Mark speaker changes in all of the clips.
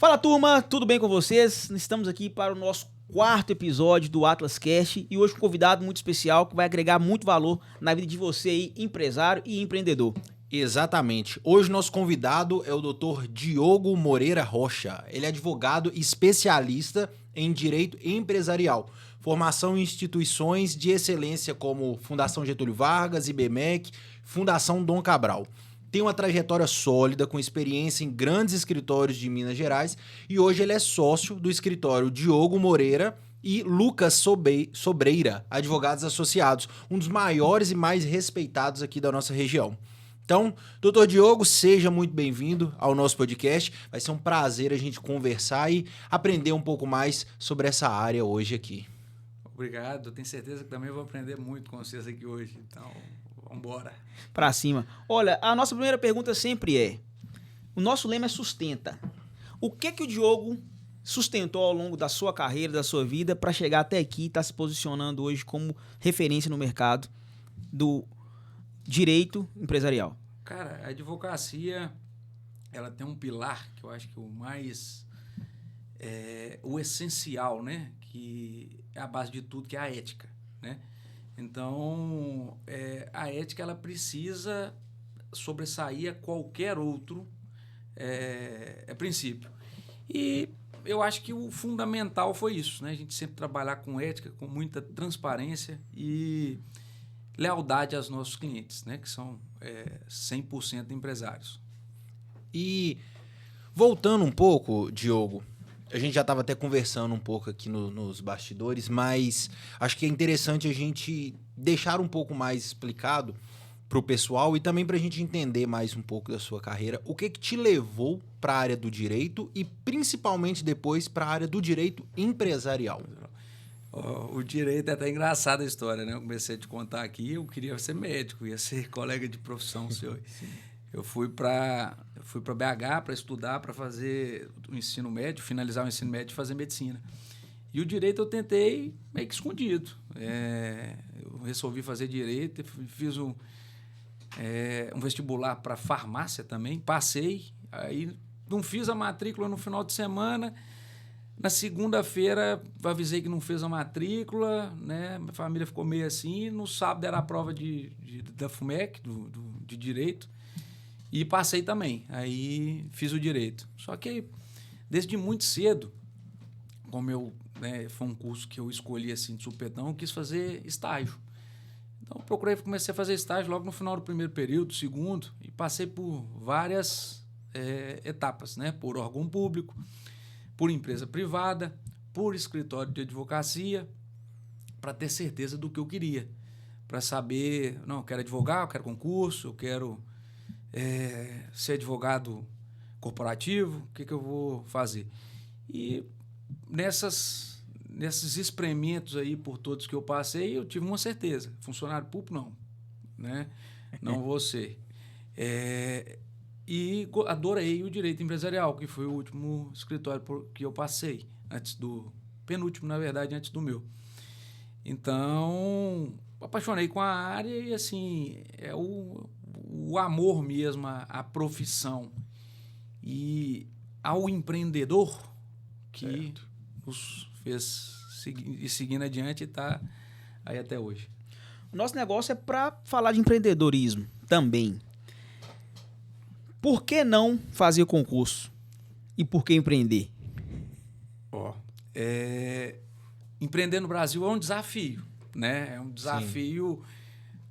Speaker 1: Fala, turma, tudo bem com vocês? Estamos aqui para o nosso quarto episódio do Atlas Cast e hoje com um convidado muito especial que vai agregar muito valor na vida de você aí, empresário e empreendedor.
Speaker 2: Exatamente. Hoje nosso convidado é o Dr. Diogo Moreira Rocha. Ele é advogado especialista em direito empresarial. Formação em instituições de excelência como Fundação Getúlio Vargas, IBMEC, Fundação Dom Cabral. Tem uma trajetória sólida, com experiência em grandes escritórios de Minas Gerais e hoje ele é sócio do escritório Diogo Moreira e Lucas Sobreira, advogados associados, um dos maiores e mais respeitados aqui da nossa região. Então, doutor Diogo, seja muito bem-vindo ao nosso podcast. Vai ser um prazer a gente conversar e aprender um pouco mais sobre essa área hoje aqui.
Speaker 3: Obrigado, tenho certeza que também vou aprender muito com vocês aqui hoje, então vamos embora.
Speaker 1: Pra cima. Olha, a nossa primeira pergunta sempre é, o nosso lema é sustenta. O que o Diogo sustentou ao longo da sua carreira, da sua vida, para chegar até aqui e estar se posicionando hoje como referência no mercado do direito empresarial?
Speaker 3: Cara, a advocacia, ela tem um pilar que eu acho que o essencial, né? Que é a base de tudo, que é a ética, né? Então, a ética, ela precisa sobressair a qualquer outro princípio. E eu acho que o fundamental foi isso, né? A gente sempre trabalhar com ética, com muita transparência e lealdade aos nossos clientes, né? Que são 100% empresários.
Speaker 2: E voltando um pouco, Diogo, a gente já estava até conversando um pouco aqui nos bastidores, mas acho que é interessante a gente deixar um pouco mais explicado para o pessoal e também para a gente entender mais um pouco da sua carreira, o que te levou para a área do direito e principalmente depois para a área do direito empresarial.
Speaker 3: O direito é até engraçada a história, né? Eu comecei a te contar aqui, eu queria ser médico, ia ser colega de profissão seu. Eu fui para BH para estudar, para fazer o ensino médio, finalizar o ensino médio e fazer medicina. E o direito eu tentei meio que escondido. Eu resolvi fazer direito, fiz um vestibular para farmácia também, passei, aí não fiz a matrícula no final de semana. Na segunda-feira, avisei que não fez a matrícula, né? Minha família ficou meio assim. No sábado era a prova da FUMEC, de Direito, e passei também. Aí fiz o Direito. Só que, desde muito cedo, como foi um curso que eu escolhi assim, de supetão, eu quis fazer estágio. Então, comecei a fazer estágio logo no final do primeiro período, segundo, e passei por várias etapas, né? Por órgão público, por empresa privada, por escritório de advocacia, para ter certeza do que eu queria. Para saber, não, eu quero advogar, eu quero concurso, eu quero ser advogado corporativo, o que eu vou fazer? E nesses experimentos aí, por todos que eu passei, eu tive uma certeza. Funcionário público, não. Né? Não vou ser. E adorei o direito empresarial, que foi o último escritório que eu passei, penúltimo, na verdade, antes do meu. Então, apaixonei com a área e, assim, é o amor mesmo à profissão e ao empreendedor que nos fez seguindo adiante e está aí até hoje.
Speaker 1: O nosso negócio é para falar de empreendedorismo também. Por que não fazer concurso? E por que empreender?
Speaker 3: Empreender no Brasil é um desafio, né? É um desafio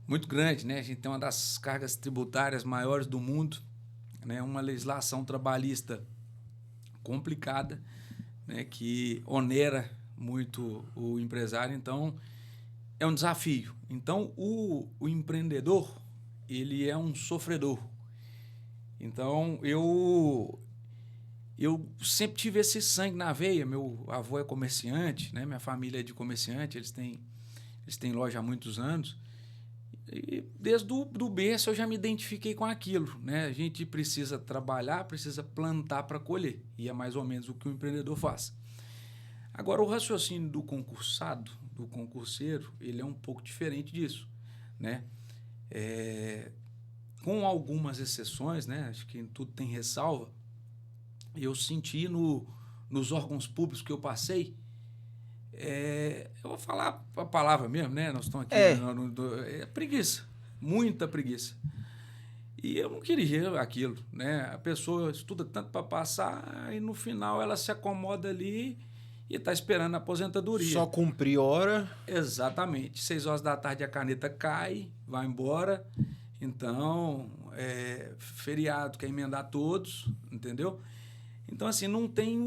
Speaker 3: muito grande, né? A gente tem uma das cargas tributárias maiores do mundo, né? Uma legislação trabalhista complicada, né? Que onera muito o empresário, então é um desafio. Então, o empreendedor, ele é um sofredor. Então, eu sempre tive esse sangue na veia. Meu avô é comerciante, né? Minha família é de comerciante, eles têm loja há muitos anos. E desde o berço eu já me identifiquei com aquilo, né? A gente precisa trabalhar, precisa plantar para colher. E é mais ou menos o que o empreendedor faz. Agora, o raciocínio do concursado, do concurseiro, ele é um pouco diferente disso, né? Com algumas exceções, né? Acho que tudo tem ressalva. eu senti nos órgãos públicos que eu passei, eu vou falar a palavra mesmo, né? Nós estamos aqui. É preguiça, muita preguiça. E eu não queria aquilo, né? A pessoa estuda tanto para passar e no final ela se acomoda ali e está esperando a aposentadoria.
Speaker 2: Só cumprir hora.
Speaker 3: Exatamente. 6 horas da tarde a caneta cai, vai embora. Então, feriado, quer emendar todos, entendeu? Então, assim, não tem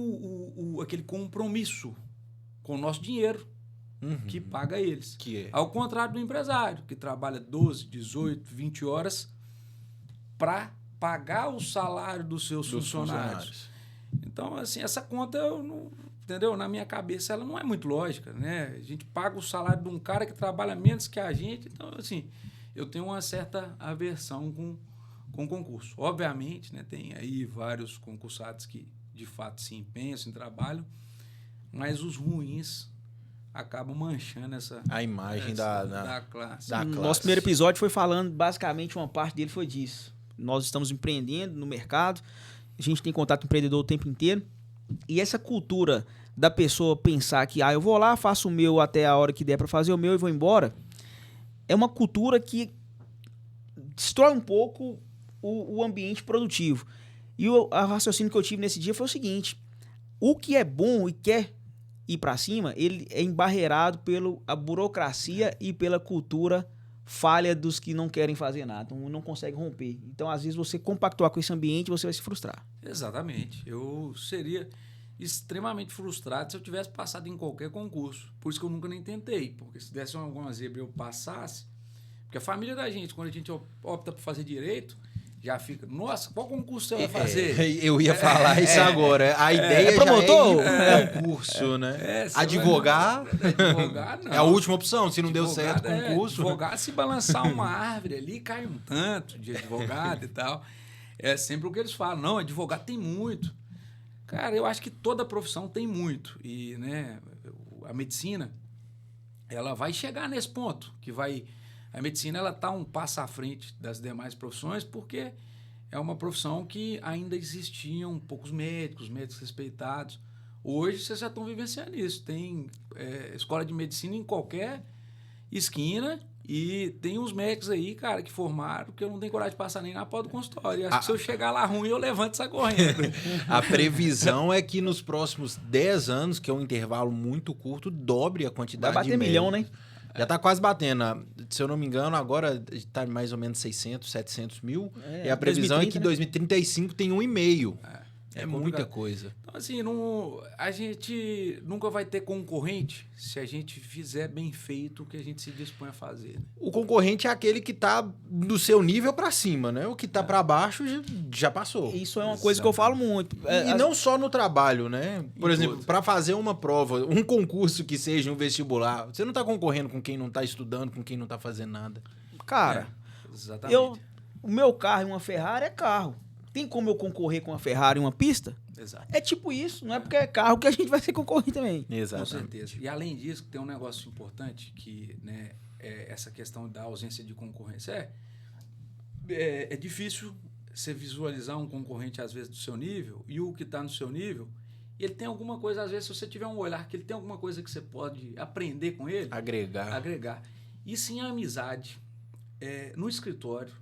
Speaker 3: aquele compromisso com o nosso dinheiro que paga eles. Ao contrário do empresário, que trabalha 12, 18, 20 horas para pagar o salário dos seus funcionários. Então, assim, essa conta, entendeu? Na minha cabeça, ela não é muito lógica, né? A gente paga o salário de um cara que trabalha menos que a gente. Então, assim, eu tenho uma certa aversão com concurso. Obviamente, né, tem aí vários concursados que, de fato, se empenham, se trabalham, mas os ruins acabam manchando a
Speaker 2: imagem
Speaker 3: da classe.
Speaker 1: Nosso primeiro episódio foi falando, basicamente, uma parte dele foi disso. Nós estamos empreendendo no mercado, a gente tem contato com o empreendedor o tempo inteiro, e essa cultura da pessoa pensar que eu vou lá, faço o meu até a hora que der para fazer o meu e vou embora, é uma cultura que destrói um pouco o ambiente produtivo. E o raciocínio que eu tive nesse dia foi o seguinte: o que é bom e quer ir para cima, ele é embarreirado pela burocracia e pela cultura falha dos que não querem fazer nada, não conseguem romper. Então, às vezes, você compactuar com esse ambiente, você vai se frustrar.
Speaker 3: Exatamente. Eu seria extremamente frustrado se eu tivesse passado em qualquer concurso. Por isso que eu nunca nem tentei, porque se desse alguma zebra e eu passasse... Porque a família da gente, quando a gente opta por fazer direito, já fica, nossa, qual concurso você vai fazer?
Speaker 2: Eu ia falar isso agora. A ideia
Speaker 1: promotor?
Speaker 2: Já é concurso, né? Advogar
Speaker 3: não.
Speaker 2: É a última opção. Se não deu certo o concurso...
Speaker 3: Advogar, se balançar uma árvore ali, cai um tanto de advogado e tal. É sempre o que eles falam. Não, advogado tem muito. Cara, eu acho que toda profissão tem muito. E, né, a medicina, ela vai chegar nesse ponto, que vai... A medicina ela está um passo à frente das demais profissões porque é uma profissão que ainda existiam poucos médicos respeitados. Hoje vocês já estão vivenciando isso. Tem escola de medicina em qualquer esquina e tem uns médicos aí, cara, que formaram que eu não tenho coragem de passar nem na porta do consultório. Acho que se eu chegar lá ruim, eu levanto e saio correndo.
Speaker 2: A previsão é que nos próximos 10 anos, que é um intervalo muito curto, dobre a quantidade de médicos.
Speaker 1: Vai bater milhão, né?
Speaker 2: Já tá quase batendo. Se eu não me engano, agora está mais ou menos 600, 700 mil. E a previsão 2030, é que em 2035 tem 1,5. É muita coisa.
Speaker 3: Então, assim, a gente nunca vai ter concorrente se a gente fizer bem feito o que a gente se dispõe a fazer. Né?
Speaker 2: O concorrente é aquele que tá do seu nível para cima, né? O que tá para baixo já passou.
Speaker 1: Isso é uma coisa que eu falo muito.
Speaker 2: E não só no trabalho, né? Por exemplo, para fazer uma prova, um concurso que seja um vestibular, você não tá concorrendo com quem não tá estudando, com quem não tá fazendo nada.
Speaker 1: Cara,
Speaker 3: exatamente.
Speaker 1: O meu carro e uma Ferrari é carro. Tem como eu concorrer com uma Ferrari em uma pista?
Speaker 3: Exato.
Speaker 1: É tipo isso, não é porque é carro que a gente vai ser concorrente também.
Speaker 2: Exato.
Speaker 3: Com certeza. E além disso, tem um negócio importante que, né, essa questão da ausência de concorrência. É difícil você visualizar um concorrente, às vezes, do seu nível, e o que está no seu nível, ele tem alguma coisa, às vezes, se você tiver um olhar, que ele tem alguma coisa que você pode aprender com ele. Agregar. E sim a amizade, no escritório,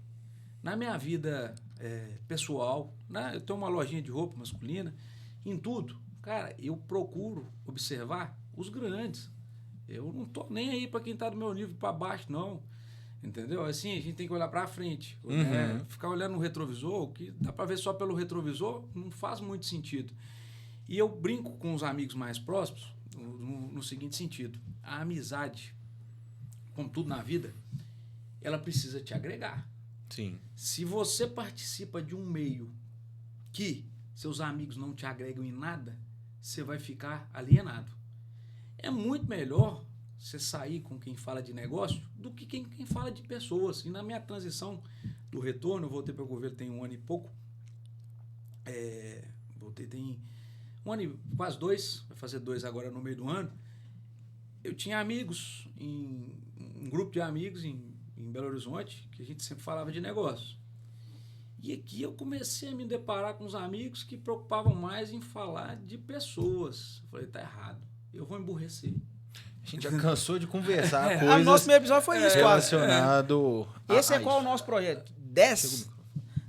Speaker 3: na minha vida pessoal, né? Eu tenho uma lojinha de roupa masculina, em tudo. Cara, eu procuro observar os grandes. Eu não tô nem aí para quem tá do meu nível para baixo, não. Entendeu? Assim, a gente tem que olhar para frente. Né? Ficar olhando no retrovisor, que dá para ver só pelo retrovisor, não faz muito sentido. E eu brinco com os amigos mais próximos no seguinte sentido. A amizade, como tudo na vida, ela precisa te agregar.
Speaker 2: Sim.
Speaker 3: Se você participa de um meio que seus amigos não te agregam em nada, você vai ficar alienado. É muito melhor você sair com quem fala de negócio do que quem fala de pessoas. E na minha transição do retorno, eu voltei para o governo tem 1 ano e pouco. Voltei tem 1 ano e quase 2, vai fazer 2 agora no meio do ano. Eu tinha amigos, um grupo de amigos em Belo Horizonte, que a gente sempre falava de negócio. E aqui eu comecei a me deparar com os amigos que preocupavam mais em falar de pessoas. Eu falei, tá errado, eu vou emburrecer.
Speaker 2: A gente já cansou de conversar
Speaker 1: O
Speaker 2: coisas
Speaker 1: nosso primeiro episódio foi isso, quase.
Speaker 2: relacionado
Speaker 1: Esse
Speaker 2: a
Speaker 1: é qual o
Speaker 2: isso.
Speaker 1: nosso projeto? 10?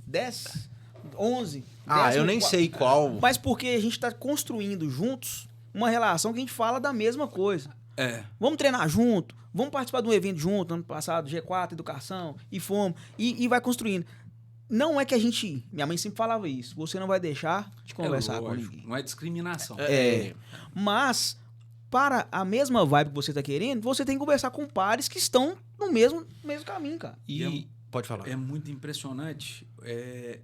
Speaker 1: 10? 11?
Speaker 2: Eu nem sei qual.
Speaker 1: Mas porque a gente tá construindo juntos uma relação que a gente fala da mesma coisa. Vamos treinar junto, vamos participar de um evento junto, ano passado, G4, Educação, e fomos, e vai construindo. Não é que a gente... Minha mãe sempre falava isso, você não vai deixar de conversar com
Speaker 3: lógico,
Speaker 1: ninguém.
Speaker 3: não é discriminação.
Speaker 1: Mas, para a mesma vibe que você tá querendo, você tem que conversar com pares que estão no mesmo caminho, cara.
Speaker 2: E pode falar.
Speaker 3: É muito impressionante,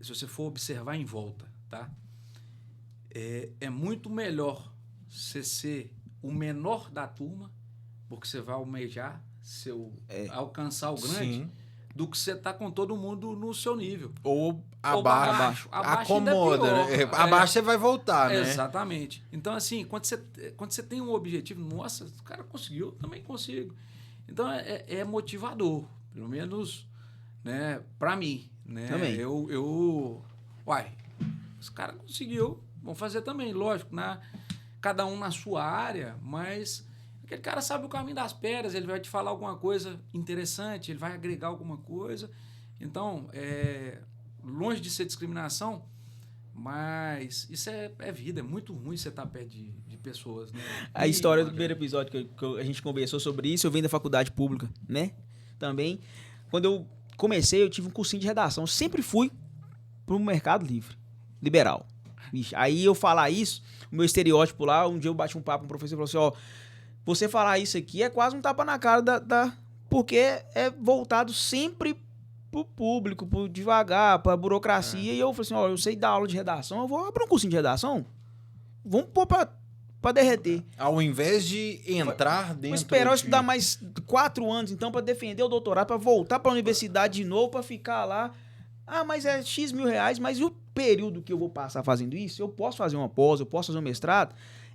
Speaker 3: se você for observar em volta, tá? É muito melhor você ser o menor da turma, porque você vai almejar alcançar o grande,
Speaker 2: Sim.
Speaker 3: do que você tá com todo mundo no seu nível.
Speaker 2: Ou
Speaker 3: abaixo. Abaixo ainda é
Speaker 2: acomoda,
Speaker 3: pior.
Speaker 2: né? Abaixo você vai voltar, né?
Speaker 3: Exatamente. Então, assim, quando você tem um objetivo, nossa, o cara conseguiu, eu também consigo. Então, é motivador, pelo menos, né, pra mim. Né?
Speaker 1: Também.
Speaker 3: Os caras conseguiu, vão fazer também, lógico, cada um na sua área, mas aquele cara sabe o caminho das pedras, ele vai te falar alguma coisa interessante, ele vai agregar alguma coisa. Então, longe de ser discriminação, mas isso é vida, é muito ruim você estar perto de pessoas. Né?
Speaker 1: A história do primeiro episódio que a gente conversou sobre isso, eu venho da faculdade pública, né? Também. Quando eu comecei, eu tive um cursinho de redação. Eu sempre fui pro mercado livre, liberal. Vixe, aí eu falar isso, o meu estereótipo lá, um dia eu bati um papo com o professor e falou assim, você falar isso aqui é quase um tapa na cara porque é voltado sempre pro público, pro devagar, pra burocracia. E eu falei assim, eu sei dar aula de redação, eu vou abrir um cursinho de redação. Vamos pôr pra derreter.
Speaker 2: Ao invés de entrar dentro...
Speaker 1: Vou esperar eu estudar mais 4 anos, então, pra defender o doutorado, pra voltar pra universidade de novo, pra ficar lá. Mas é X mil reais, mas e o período que eu vou passar fazendo isso? Eu posso fazer uma pós, eu posso fazer um mestrado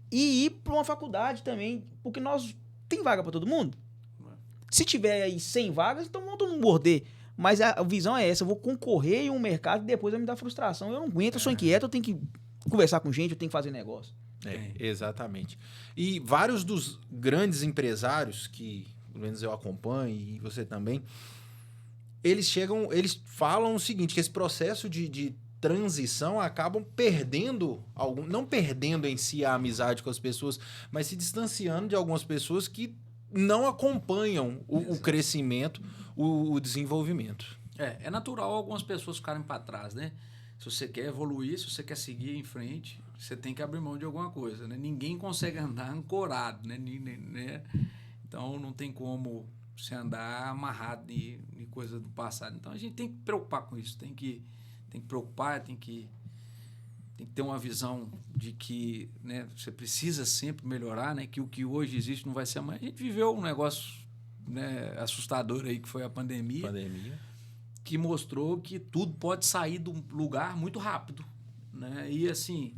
Speaker 1: e ir pra uma faculdade também, porque tem vaga pra todo mundo. Se tiver aí 100 vagas, então vamos todo mundo morder. Mas a visão é essa, eu vou concorrer em um mercado e depois vai me dar frustração. Eu não aguento, eu sou inquieto, eu tenho que conversar com gente, eu tenho que fazer negócio.
Speaker 2: Exatamente. E vários dos grandes empresários que, pelo menos eu acompanho e você também, eles falam o seguinte, que esse processo de transição acabam perdendo, não perdendo em si a amizade com as pessoas, mas se distanciando de algumas pessoas que não acompanham o crescimento, o desenvolvimento.
Speaker 3: É natural algumas pessoas ficarem para trás, né? Se você quer evoluir, se você quer seguir em frente, você tem que abrir mão de alguma coisa, né? Ninguém consegue andar ancorado, né? Então, não tem como você andar amarrado em coisa do passado. Então, a gente tem que preocupar com isso, tem que preocupar, tem que ter uma visão de que, né, você precisa sempre melhorar, né? Que o que hoje existe não vai ser amanhã. A gente viveu um negócio, né, assustador aí, que foi a pandemia. Que mostrou que tudo pode sair do lugar muito rápido, né? E assim,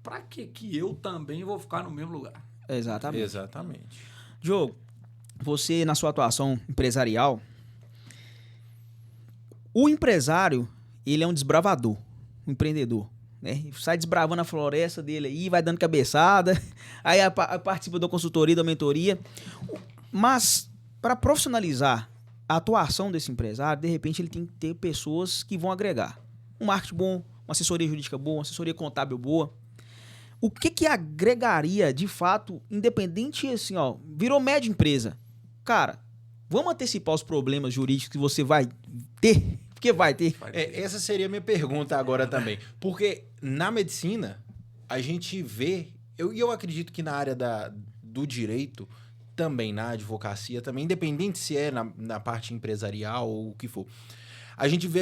Speaker 3: para que eu também vou ficar no mesmo lugar?
Speaker 2: Exatamente.
Speaker 1: Diogo, você na sua atuação empresarial, o empresário, ele é um desbravador, um empreendedor, né? Sai desbravando a floresta dele aí, vai dando cabeçada, aí participa da consultoria, da mentoria. Mas, para profissionalizar a atuação desse empresário, de repente ele tem que ter pessoas que vão agregar. Um marketing bom, uma assessoria jurídica boa, uma assessoria contábil boa. O que agregaria, de fato, independente, assim, virou média empresa. Cara, vamos antecipar os problemas jurídicos que você vai ter? Porque vai ter.
Speaker 2: Essa seria a minha pergunta agora também. Porque na medicina, a gente vê... Eu acredito que na área do direito... também na advocacia, também, independente se é na parte empresarial ou o que for. A gente vê,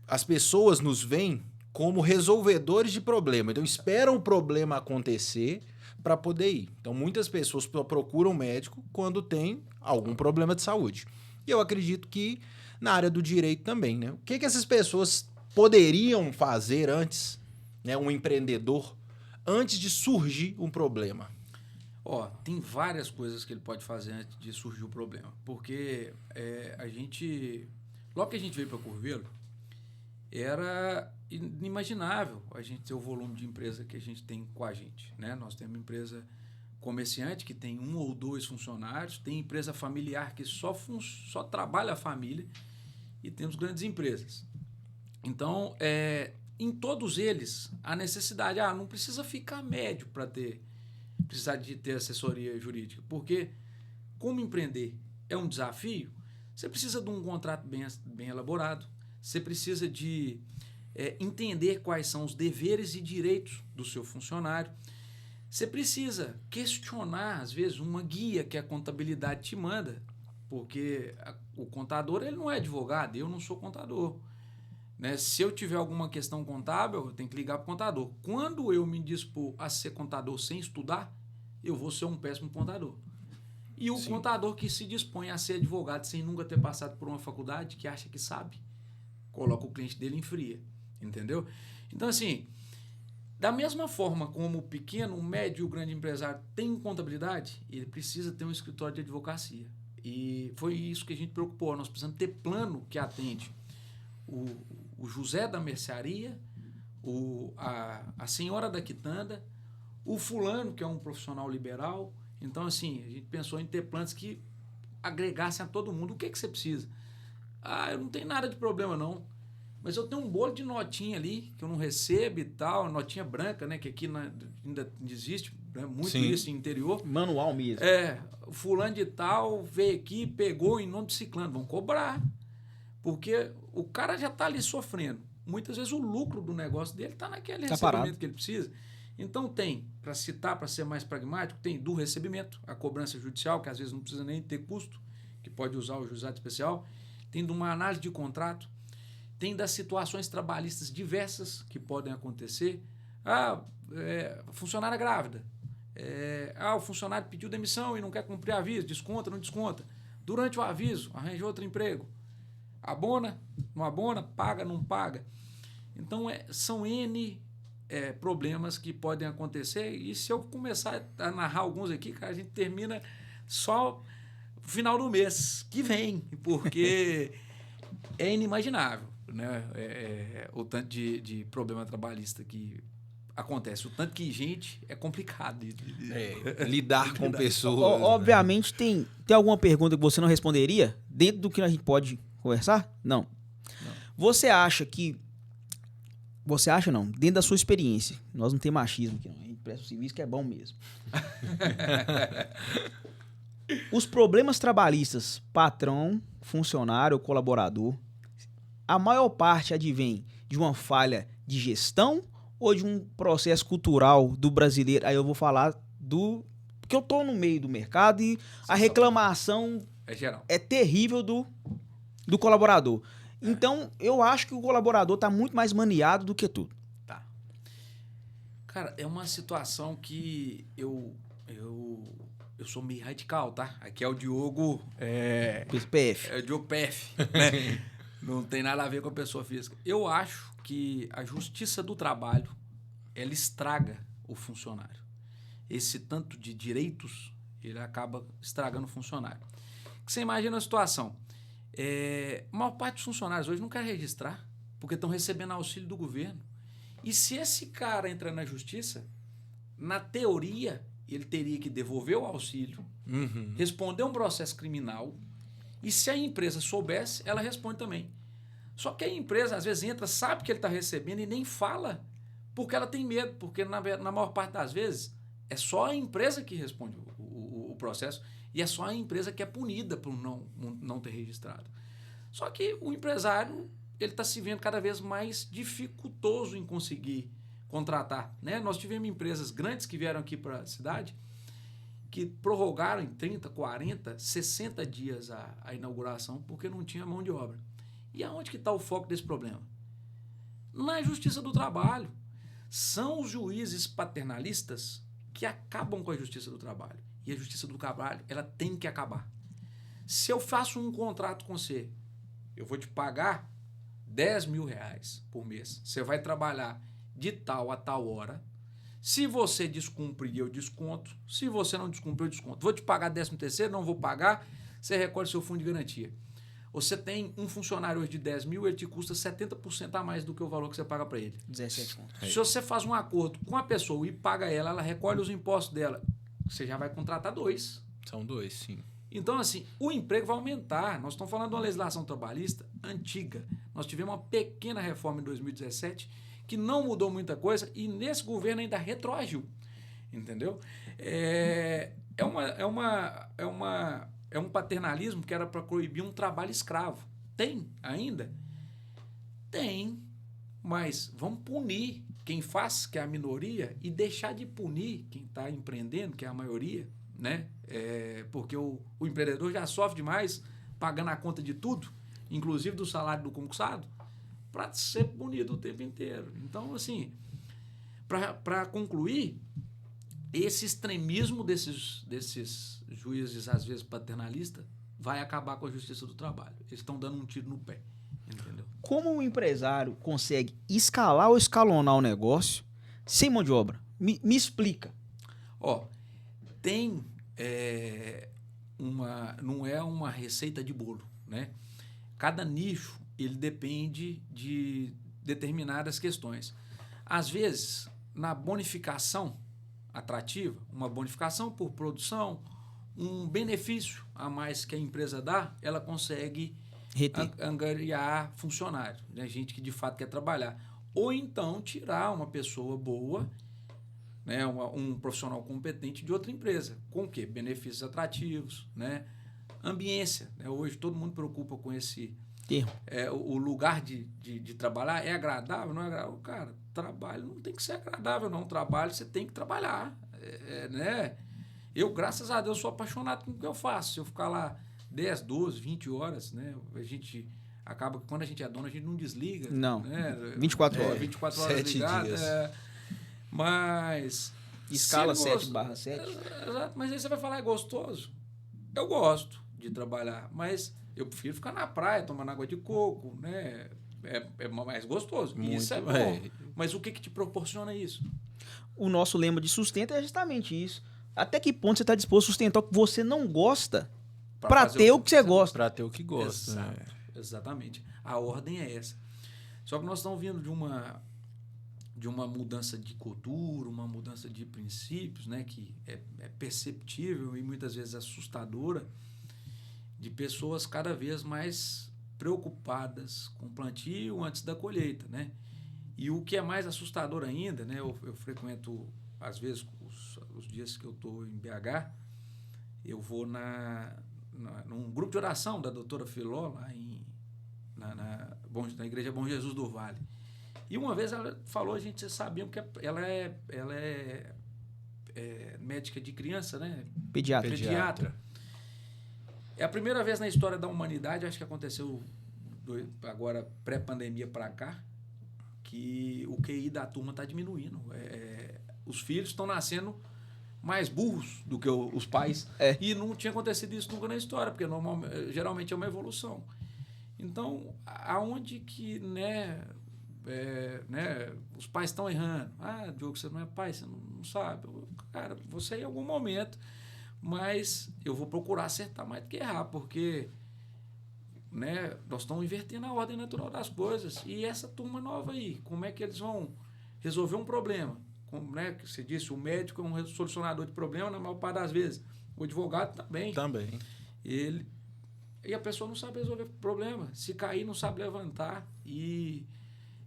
Speaker 2: as pessoas nos veem como resolvedores de problema. Então, esperam o problema acontecer para poder ir. Então, muitas pessoas procuram médico quando tem algum problema de saúde. E eu acredito que na área do direito também, né? O que essas pessoas poderiam fazer antes, né? Um empreendedor, antes de surgir um problema?
Speaker 3: Tem várias coisas que ele pode fazer antes de surgir o problema. Porque logo que a gente veio para Curvelo, era inimaginável a gente ter o volume de empresa que a gente tem com a gente, né? Nós temos empresa comerciante que tem 1 ou 2 funcionários, tem empresa familiar que só trabalha a família e temos grandes empresas. Então, em todos eles, a necessidade, não precisa ficar médio para precisar de ter assessoria jurídica, porque como empreender é um desafio, você precisa de um contrato bem elaborado, você precisa de entender quais são os deveres e direitos do seu funcionário, você precisa questionar, às vezes, uma guia que a contabilidade te manda, porque o contador ele não é advogado, eu não sou contador. Né? Se eu tiver alguma questão contábil, eu tenho que ligar para o contador. Quando eu me dispor a ser contador sem estudar, eu vou ser um péssimo contador. E o contador que se dispõe a ser advogado sem nunca ter passado por uma faculdade, que acha que sabe, coloca o cliente dele em fria. Entendeu? Então, assim, da mesma forma como o pequeno, o médio e o grande empresário tem contabilidade, ele precisa ter um escritório de advocacia. E foi isso que a gente preocupou. Nós precisamos ter plano que atende o José da mercearia, a senhora da quitanda, o fulano, que é um profissional liberal. Então, assim, a gente pensou em ter planos que agregassem a todo mundo. O que você precisa? Eu não tenho nada de problema, não. Mas eu tenho um bolo de notinha ali, que eu não recebo e tal, notinha branca, né? Que aqui ainda existe, né, muito isso no interior.
Speaker 1: Manual mesmo.
Speaker 3: O fulano de tal veio aqui, pegou em nome de ciclano. Vão cobrar. Porque o cara já está ali sofrendo. Muitas vezes o lucro do negócio dele está naquele recebimento que ele precisa. Então tem, para citar, para ser mais pragmático, tem do recebimento, a cobrança judicial, que às vezes não precisa nem ter custo, que pode usar o juizado especial. Tem de uma análise de contrato. Tem das situações trabalhistas diversas que podem acontecer. Funcionária grávida. O funcionário pediu demissão e não quer cumprir aviso, desconta, não desconta. Durante o aviso, arranja outro emprego. Abona, não abona, paga, não paga. Então, são N problemas que podem acontecer. E se eu começar a narrar alguns aqui, cara, a gente termina só no final do mês que vem, porque é inimaginável. Né? O tanto de problema trabalhista que acontece, o tanto que gente é complicado
Speaker 2: lidar com pessoas.
Speaker 1: Obviamente tem alguma pergunta que você não responderia dentro do que a gente pode conversar? Não. Você acha não, dentro da sua experiência, nós não temos machismo aqui, não. A gente presta o serviço que é bom mesmo. Os problemas trabalhistas, patrão, funcionário, colaborador, a maior parte advém de uma falha de gestão ou de um processo cultural do brasileiro? Aí eu vou falar porque eu tô no meio do mercado e a reclamação é terrível do colaborador. Então, eu acho que o colaborador tá muito mais maniado do que tudo.
Speaker 3: Tá. Cara, é uma situação que eu sou meio radical, tá? Aqui é o Diogo...
Speaker 1: PF.
Speaker 3: É o Diogo PF, né? Não tem nada a ver com a pessoa física. Eu acho que a justiça do trabalho, ela estraga o funcionário. Esse tanto de direitos, ele acaba estragando o funcionário. Você imagina a situação. A maior parte dos funcionários hoje não quer registrar, porque estão recebendo auxílio do governo. E se esse cara entrar na justiça, na teoria, ele teria que devolver o auxílio, responder um processo criminal, e se a empresa soubesse, ela responde também. Só que a empresa, às vezes, entra, sabe que ele está recebendo e nem fala, porque ela tem medo, porque na maior parte das vezes é só a empresa que responde o processo e é só a empresa que é punida por não ter registrado. Só que o empresário ele está se vendo cada vez mais dificultoso em conseguir contratar. Né? Nós tivemos empresas grandes que vieram aqui para a cidade que prorrogaram em 30, 40, 60 dias a inauguração porque não tinha mão de obra. E aonde que está o foco desse problema? Na Justiça do Trabalho. São os juízes paternalistas que acabam com a Justiça do Trabalho. E a Justiça do Trabalho, ela tem que acabar. Se eu faço um contrato com você, eu vou te pagar R$10.000 por mês. Você vai trabalhar de tal a tal hora. Se você descumprir, eu desconto. Se você não descumprir, eu desconto. Vou te pagar 13º, não vou pagar, você recolhe seu fundo de garantia. Você tem um funcionário hoje de 10 mil, ele te custa 70% a mais do que o valor que você paga para ele.
Speaker 1: 17 conto.
Speaker 3: Se você faz um acordo com a pessoa e paga ela, ela recolhe os impostos dela, você já vai contratar 2.
Speaker 2: São 2, sim.
Speaker 3: Então, assim, o emprego vai aumentar. Nós estamos falando de uma legislação trabalhista antiga. Nós tivemos uma pequena reforma em 2017 que não mudou muita coisa e nesse governo ainda retroagiu. Entendeu? É um paternalismo que era para proibir um trabalho escravo. Tem ainda? Tem. Mas vamos punir quem faz, que é a minoria, e deixar de punir quem está empreendendo, que é a maioria, né? Porque o empreendedor já sofre demais pagando a conta de tudo, inclusive do salário do concursado, para ser punido o tempo inteiro. Então, assim, para concluir, esse extremismo desses juízes, às vezes paternalistas, vai acabar com a justiça do trabalho. Eles estão dando um tiro no pé. Entendeu?
Speaker 1: Como um empresário consegue escalar ou escalonar o negócio sem mão de obra? Me explica.
Speaker 3: Ó, tem não é uma receita de bolo, né? Cada nicho, ele depende de determinadas questões. Às vezes, na bonificação atrativa, uma bonificação por produção, um benefício a mais que a empresa dá, ela consegue angariar funcionário, né? Gente que de fato quer trabalhar. Ou então tirar uma pessoa boa, né? Um profissional competente de outra empresa. Com o quê? Benefícios atrativos, né? Ambiência, né? Hoje todo mundo preocupa com esse
Speaker 1: termo.
Speaker 3: O lugar de trabalhar é agradável, não é agradável? Cara, trabalho não tem que ser agradável, não. Trabalho você tem que trabalhar, né? Eu, graças a Deus, sou apaixonado com o que eu faço. Se eu ficar lá 10, 12, 20 horas, né? A gente acaba que quando a gente é dono, a gente não desliga.
Speaker 1: Não.
Speaker 3: Né?
Speaker 1: 24 horas.
Speaker 3: 24 horas
Speaker 2: 7
Speaker 3: ligado.
Speaker 2: dias.
Speaker 3: Mas...
Speaker 1: Escala 7/7.
Speaker 3: Exato. Mas aí você vai falar, é gostoso? Eu gosto de trabalhar, mas eu prefiro ficar na praia, tomando água de coco, né? É mais gostoso.
Speaker 2: Muito,
Speaker 3: isso é bom. Mas o que te proporciona isso?
Speaker 1: O nosso lema de sustento é justamente isso. Até que ponto você está disposto a sustentar o que você não gosta para ter o que você gosta?
Speaker 2: Para ter o que gosta.
Speaker 3: Exato,
Speaker 2: né?
Speaker 3: Exatamente. A ordem é essa. Só que nós estamos vindo de uma mudança de cultura, uma mudança de princípios, né, que é perceptível e muitas vezes assustadora, de pessoas cada vez mais preocupadas com o plantio antes da colheita, né? E o que é mais assustador ainda, né, eu frequento, às vezes, os dias que eu estou em BH, eu vou num grupo de oração da doutora Filó, lá na Igreja Bom Jesus do Vale. E uma vez ela falou, vocês sabiam que ela é médica de criança, né? Pediatra. É a primeira vez na história da humanidade, acho que aconteceu agora pré-pandemia para cá, que o QI da turma está diminuindo. Os filhos estão nascendo mais burros do que os pais. E não tinha acontecido isso nunca na história, porque geralmente é uma evolução. Então, aonde que, né, os pais estão errando? Ah, Diogo, você não é pai, você não sabe. Cara, você em algum momento, mas eu vou procurar acertar mais do que errar, porque, né, nós estamos invertendo a ordem natural das coisas. E essa turma nova aí, como é que eles vão resolver um problema? Como, né, que você disse, o médico é um solucionador de problema na maior parte das vezes. O advogado também. E a pessoa não sabe resolver problema. Se cair, não sabe levantar. E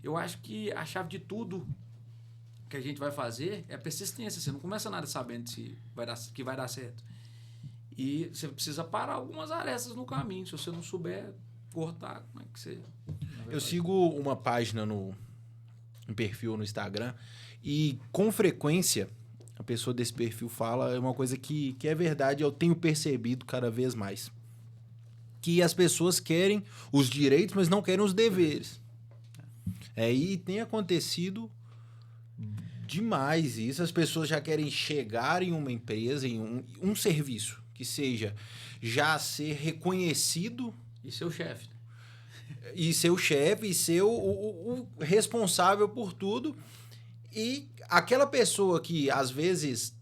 Speaker 3: eu acho que a chave de tudo que a gente vai fazer é a persistência. Você não começa nada sabendo que vai dar certo. E você precisa parar algumas arestas no caminho. Se você não souber cortar, como é que você...
Speaker 2: Eu sigo uma página um perfil no Instagram e, com frequência, a pessoa desse perfil fala uma coisa que é verdade, eu tenho percebido cada vez mais. Que as pessoas querem os direitos, mas não querem os deveres. E tem acontecido demais isso. As pessoas já querem chegar em uma empresa, em um serviço, que seja já ser reconhecido.
Speaker 3: E ser o chefe.
Speaker 2: E ser o chefe, e ser o responsável por tudo. E aquela pessoa que, às vezes,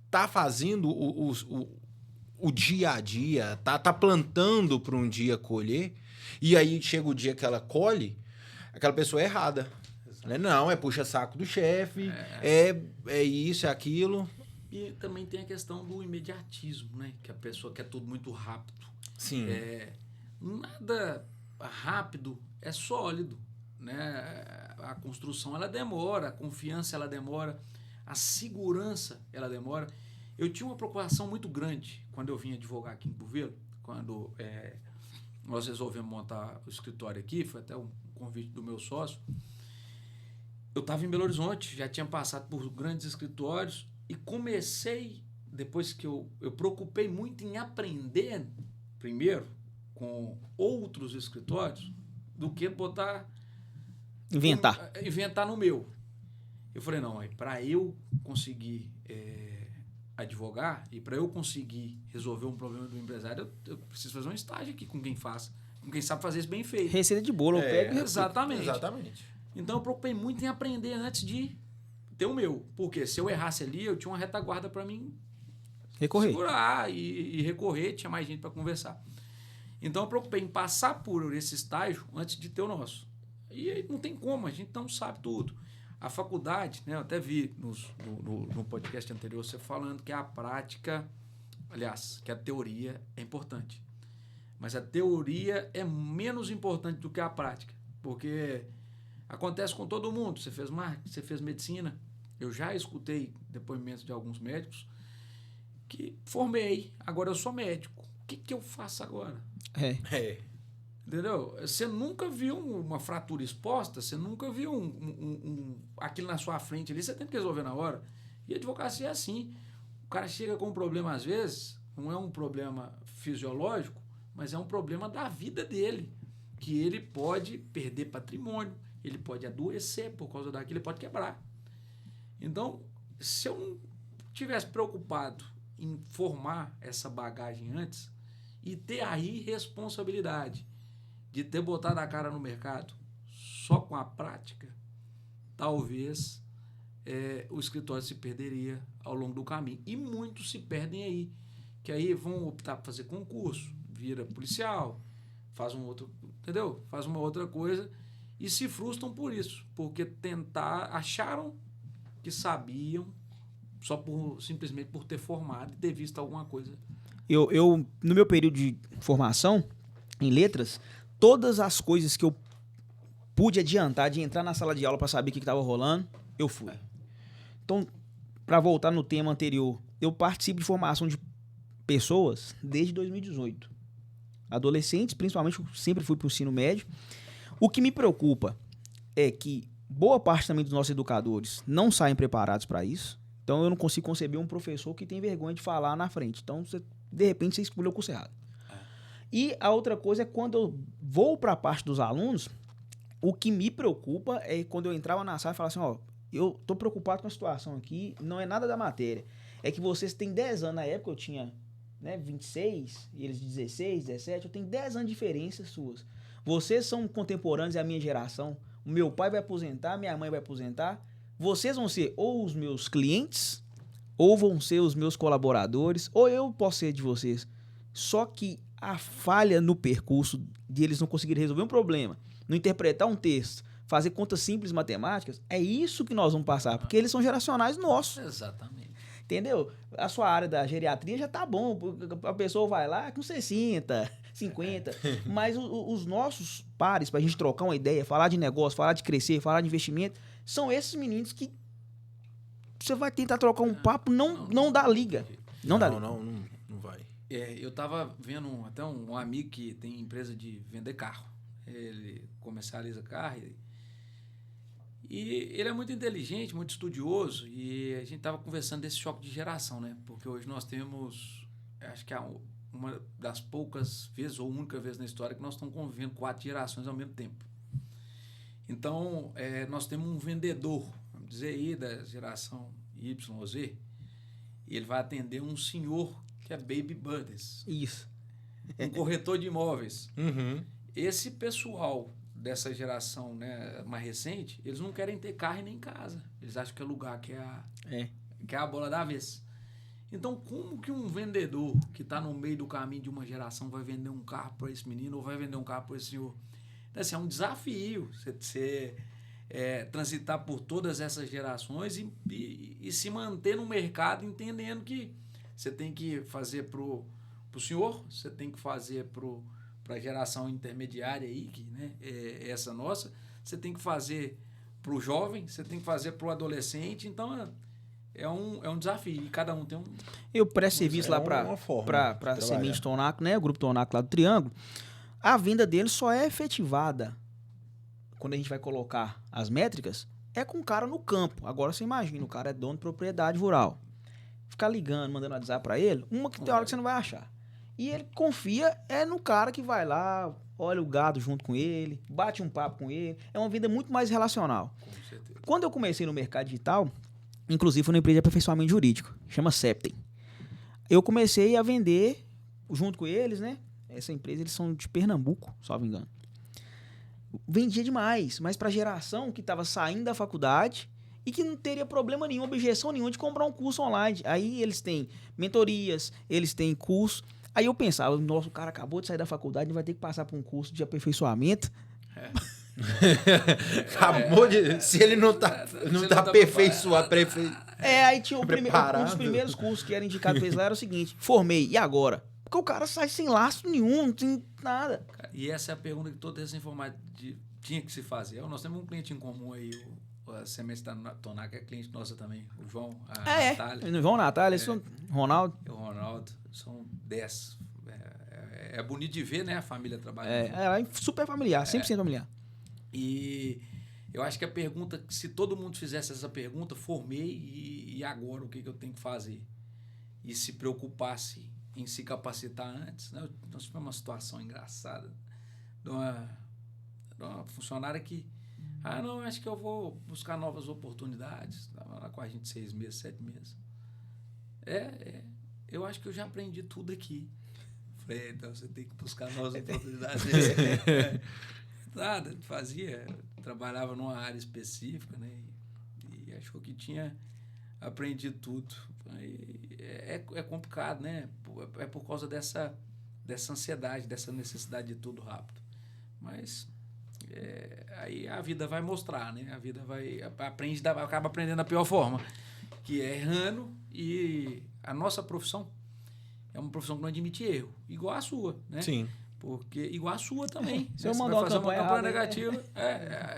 Speaker 2: está fazendo o dia a dia, tá plantando para um dia colher, e aí chega o dia que ela colhe, aquela pessoa é errada. Né? Não, é puxa-saco do chefe, é isso, é aquilo.
Speaker 3: E também tem a questão do imediatismo, né? Que a pessoa quer tudo muito rápido.
Speaker 2: Sim.
Speaker 3: Nada rápido é sólido, né? A construção ela demora, a confiança ela demora, a segurança ela demora. Eu tinha uma preocupação muito grande quando eu vim advogar aqui em Curvelo, quando nós resolvemos montar o escritório aqui, foi até um convite do meu sócio. Eu estava em Belo Horizonte, já tinha passado por grandes escritórios e comecei, depois que eu preocupei muito em aprender primeiro com outros escritórios do que inventar no meu. Eu falei, não, para eu conseguir advogar e para eu conseguir resolver um problema do empresário, eu preciso fazer um estágio aqui com quem sabe fazer isso bem feito.
Speaker 1: Receita de bolo, eu pego.
Speaker 3: Exatamente. Então eu preocupei muito em aprender antes de ter o meu. Porque se eu errasse ali, eu tinha uma retaguarda para mim segurar e recorrer, tinha mais gente para conversar. Então eu preocupei em passar por esse estágio antes de ter o nosso. E aí não tem como, a gente não sabe tudo. A faculdade, né, eu até vi no podcast anterior você falando que a prática, aliás, que a teoria é importante. Mas a teoria é menos importante do que a prática. Porque acontece com todo mundo. Você fez marketing, você fez medicina. Eu já escutei depoimentos de alguns médicos que formei, agora eu sou médico. O que eu faço agora? Entendeu? Você nunca viu uma fratura exposta, você nunca viu aquilo na sua frente ali, você tem que resolver na hora. E a advocacia é assim. O cara chega com um problema, às vezes, não é um problema fisiológico, mas é um problema da vida dele, que ele pode perder patrimônio, ele pode adoecer por causa daquilo, ele pode quebrar. Então, se eu não tivesse preocupado em formar essa bagagem antes e ter a irresponsabilidade de ter botado a cara no mercado só com a prática, talvez o escritório se perderia ao longo do caminho. E muitos se perdem aí, que aí vão optar por fazer concurso, vira policial, faz um outro, entendeu? Faz uma outra coisa e se frustram por isso, porque acharam que sabiam simplesmente por ter formado e ter visto alguma coisa.
Speaker 1: Eu, no meu período de formação em letras, todas as coisas que eu pude adiantar de entrar na sala de aula para saber o que estava rolando, eu fui. Então, para voltar no tema anterior, eu participo de formação de pessoas desde 2018. Adolescentes, principalmente, eu sempre fui para o ensino médio. O que me preocupa é que boa parte também dos nossos educadores não saem preparados para isso. Então, eu não consigo conceber um professor que tem vergonha de falar na frente. Então, de repente, você escolheu o curso errado. E a outra coisa é quando eu vou para a parte dos alunos, o que me preocupa é quando eu entrava na sala e falava assim, ó, eu tô preocupado com a situação aqui, não é nada da matéria. É que vocês têm 10 anos, na época eu tinha 26, e eles 16, 17, eu tenho 10 anos de diferença suas. Vocês são contemporâneos, é a minha geração, o meu pai vai aposentar, minha mãe vai aposentar, vocês vão ser ou os meus clientes, ou vão ser os meus colaboradores, ou eu posso ser de vocês. Só que a falha no percurso de eles não conseguirem resolver um problema, não interpretar um texto, fazer contas simples matemáticas, é isso que nós vamos passar, porque eles são geracionais nossos.
Speaker 3: Exatamente.
Speaker 1: Entendeu? A sua área da geriatria já tá bom, a pessoa vai lá com 60, 50, mas os nossos pares, pra gente trocar uma ideia, falar de negócio, falar de crescer, falar de investimento, são esses meninos que você vai tentar trocar um papo, não dá liga. Não dá liga.
Speaker 2: Não vai.
Speaker 3: Eu tava vendo até um amigo que tem empresa de vender carro. Ele comercializa carro e ele é muito inteligente, muito estudioso, e a gente tava conversando desse choque de geração, né? Porque hoje nós temos, acho que é uma das poucas vezes, ou única vez na história, que nós estamos convivendo 4 gerações ao mesmo tempo. Então, nós temos um vendedor, vamos dizer aí, da geração Y ou Z, e ele vai atender um senhor que é baby buddies.
Speaker 1: Isso.
Speaker 3: Um corretor de imóveis.
Speaker 2: Uhum.
Speaker 3: Esse pessoal dessa geração, né, mais recente, eles não querem ter carro e nem casa. Eles acham que é lugar, que é a bola da vez. Então, como que um vendedor que está no meio do caminho de uma geração vai vender um carro para esse menino ou vai vender um carro para esse senhor? Então, assim, é um desafio você transitar por todas essas gerações e se manter no mercado entendendo que você tem que fazer para o senhor, você tem que fazer para a geração intermediária aí, que né, é essa nossa, você tem que fazer para o jovem, você tem que fazer para o adolescente, então é um desafio, e cada um tem um...
Speaker 1: Eu presto serviço lá para Semente Tonaco, né? O Grupo Tonaco lá do Triângulo. A venda dele só é efetivada quando a gente vai colocar as métricas, é com o cara no campo. Agora você imagina, o cara é dono de propriedade rural. Ficar ligando, mandando WhatsApp pra ele, uma que tem hora que você não vai achar. E ele confia no cara que vai lá, olha o gado junto com ele, bate um papo com ele. É uma venda muito mais relacional.
Speaker 3: Com certeza.
Speaker 1: Quando eu comecei no mercado digital, inclusive foi uma empresa de aperfeiçoamento jurídico, chama Septem. Eu comecei a vender junto com eles, né? Essa empresa, eles são de Pernambuco, salvo engano. Vendia demais, mas pra geração que estava saindo da faculdade e que não teria problema nenhum, objeção nenhuma de comprar um curso online. Aí eles têm mentorias, eles têm curso. Aí eu pensava, nossa, o cara acabou de sair da faculdade, vai ter que passar por um curso de aperfeiçoamento.
Speaker 2: Acabou de... Se ele não tá aperfeiçoado,
Speaker 1: aí tinha um dos primeiros cursos que era indicado pra eles lá era o seguinte, formei, e agora? Porque o cara sai sem laço nenhum, não tem nada.
Speaker 3: E essa é a pergunta que todo esse informático tinha que se fazer. Nós temos um cliente em comum aí, a Semente Tonaco é cliente nossa também, o João, a Natália.
Speaker 1: O João, Natália, Ronaldo.
Speaker 3: O Ronaldo, são 10. É bonito de ver, né, a família trabalhando.
Speaker 1: É super familiar, 100% familiar.
Speaker 3: E eu acho que a pergunta, se todo mundo fizesse essa pergunta, formei e agora o que eu tenho que fazer? E se preocupasse em se capacitar antes. Né? Nós tivemos uma situação engraçada de uma funcionária que não, acho que eu vou buscar novas oportunidades. Estava lá com a gente 6 meses, 7 meses. Eu acho que eu já aprendi tudo aqui. Falei, então você tem que buscar novas oportunidades. Nada, trabalhava numa área específica, né? E achou que tinha aprendido tudo. É complicado, né? É por causa dessa ansiedade, dessa necessidade de tudo rápido. Mas aí a vida vai mostrar, né? A vida acaba aprendendo da pior forma, que é errando, e a nossa profissão é uma profissão que não admite erro, igual a sua, né?
Speaker 2: Sim.
Speaker 3: Porque igual a sua também.
Speaker 1: Se eu
Speaker 3: você
Speaker 1: mandar
Speaker 3: vai fazer uma campanha
Speaker 1: errada,
Speaker 3: negativa,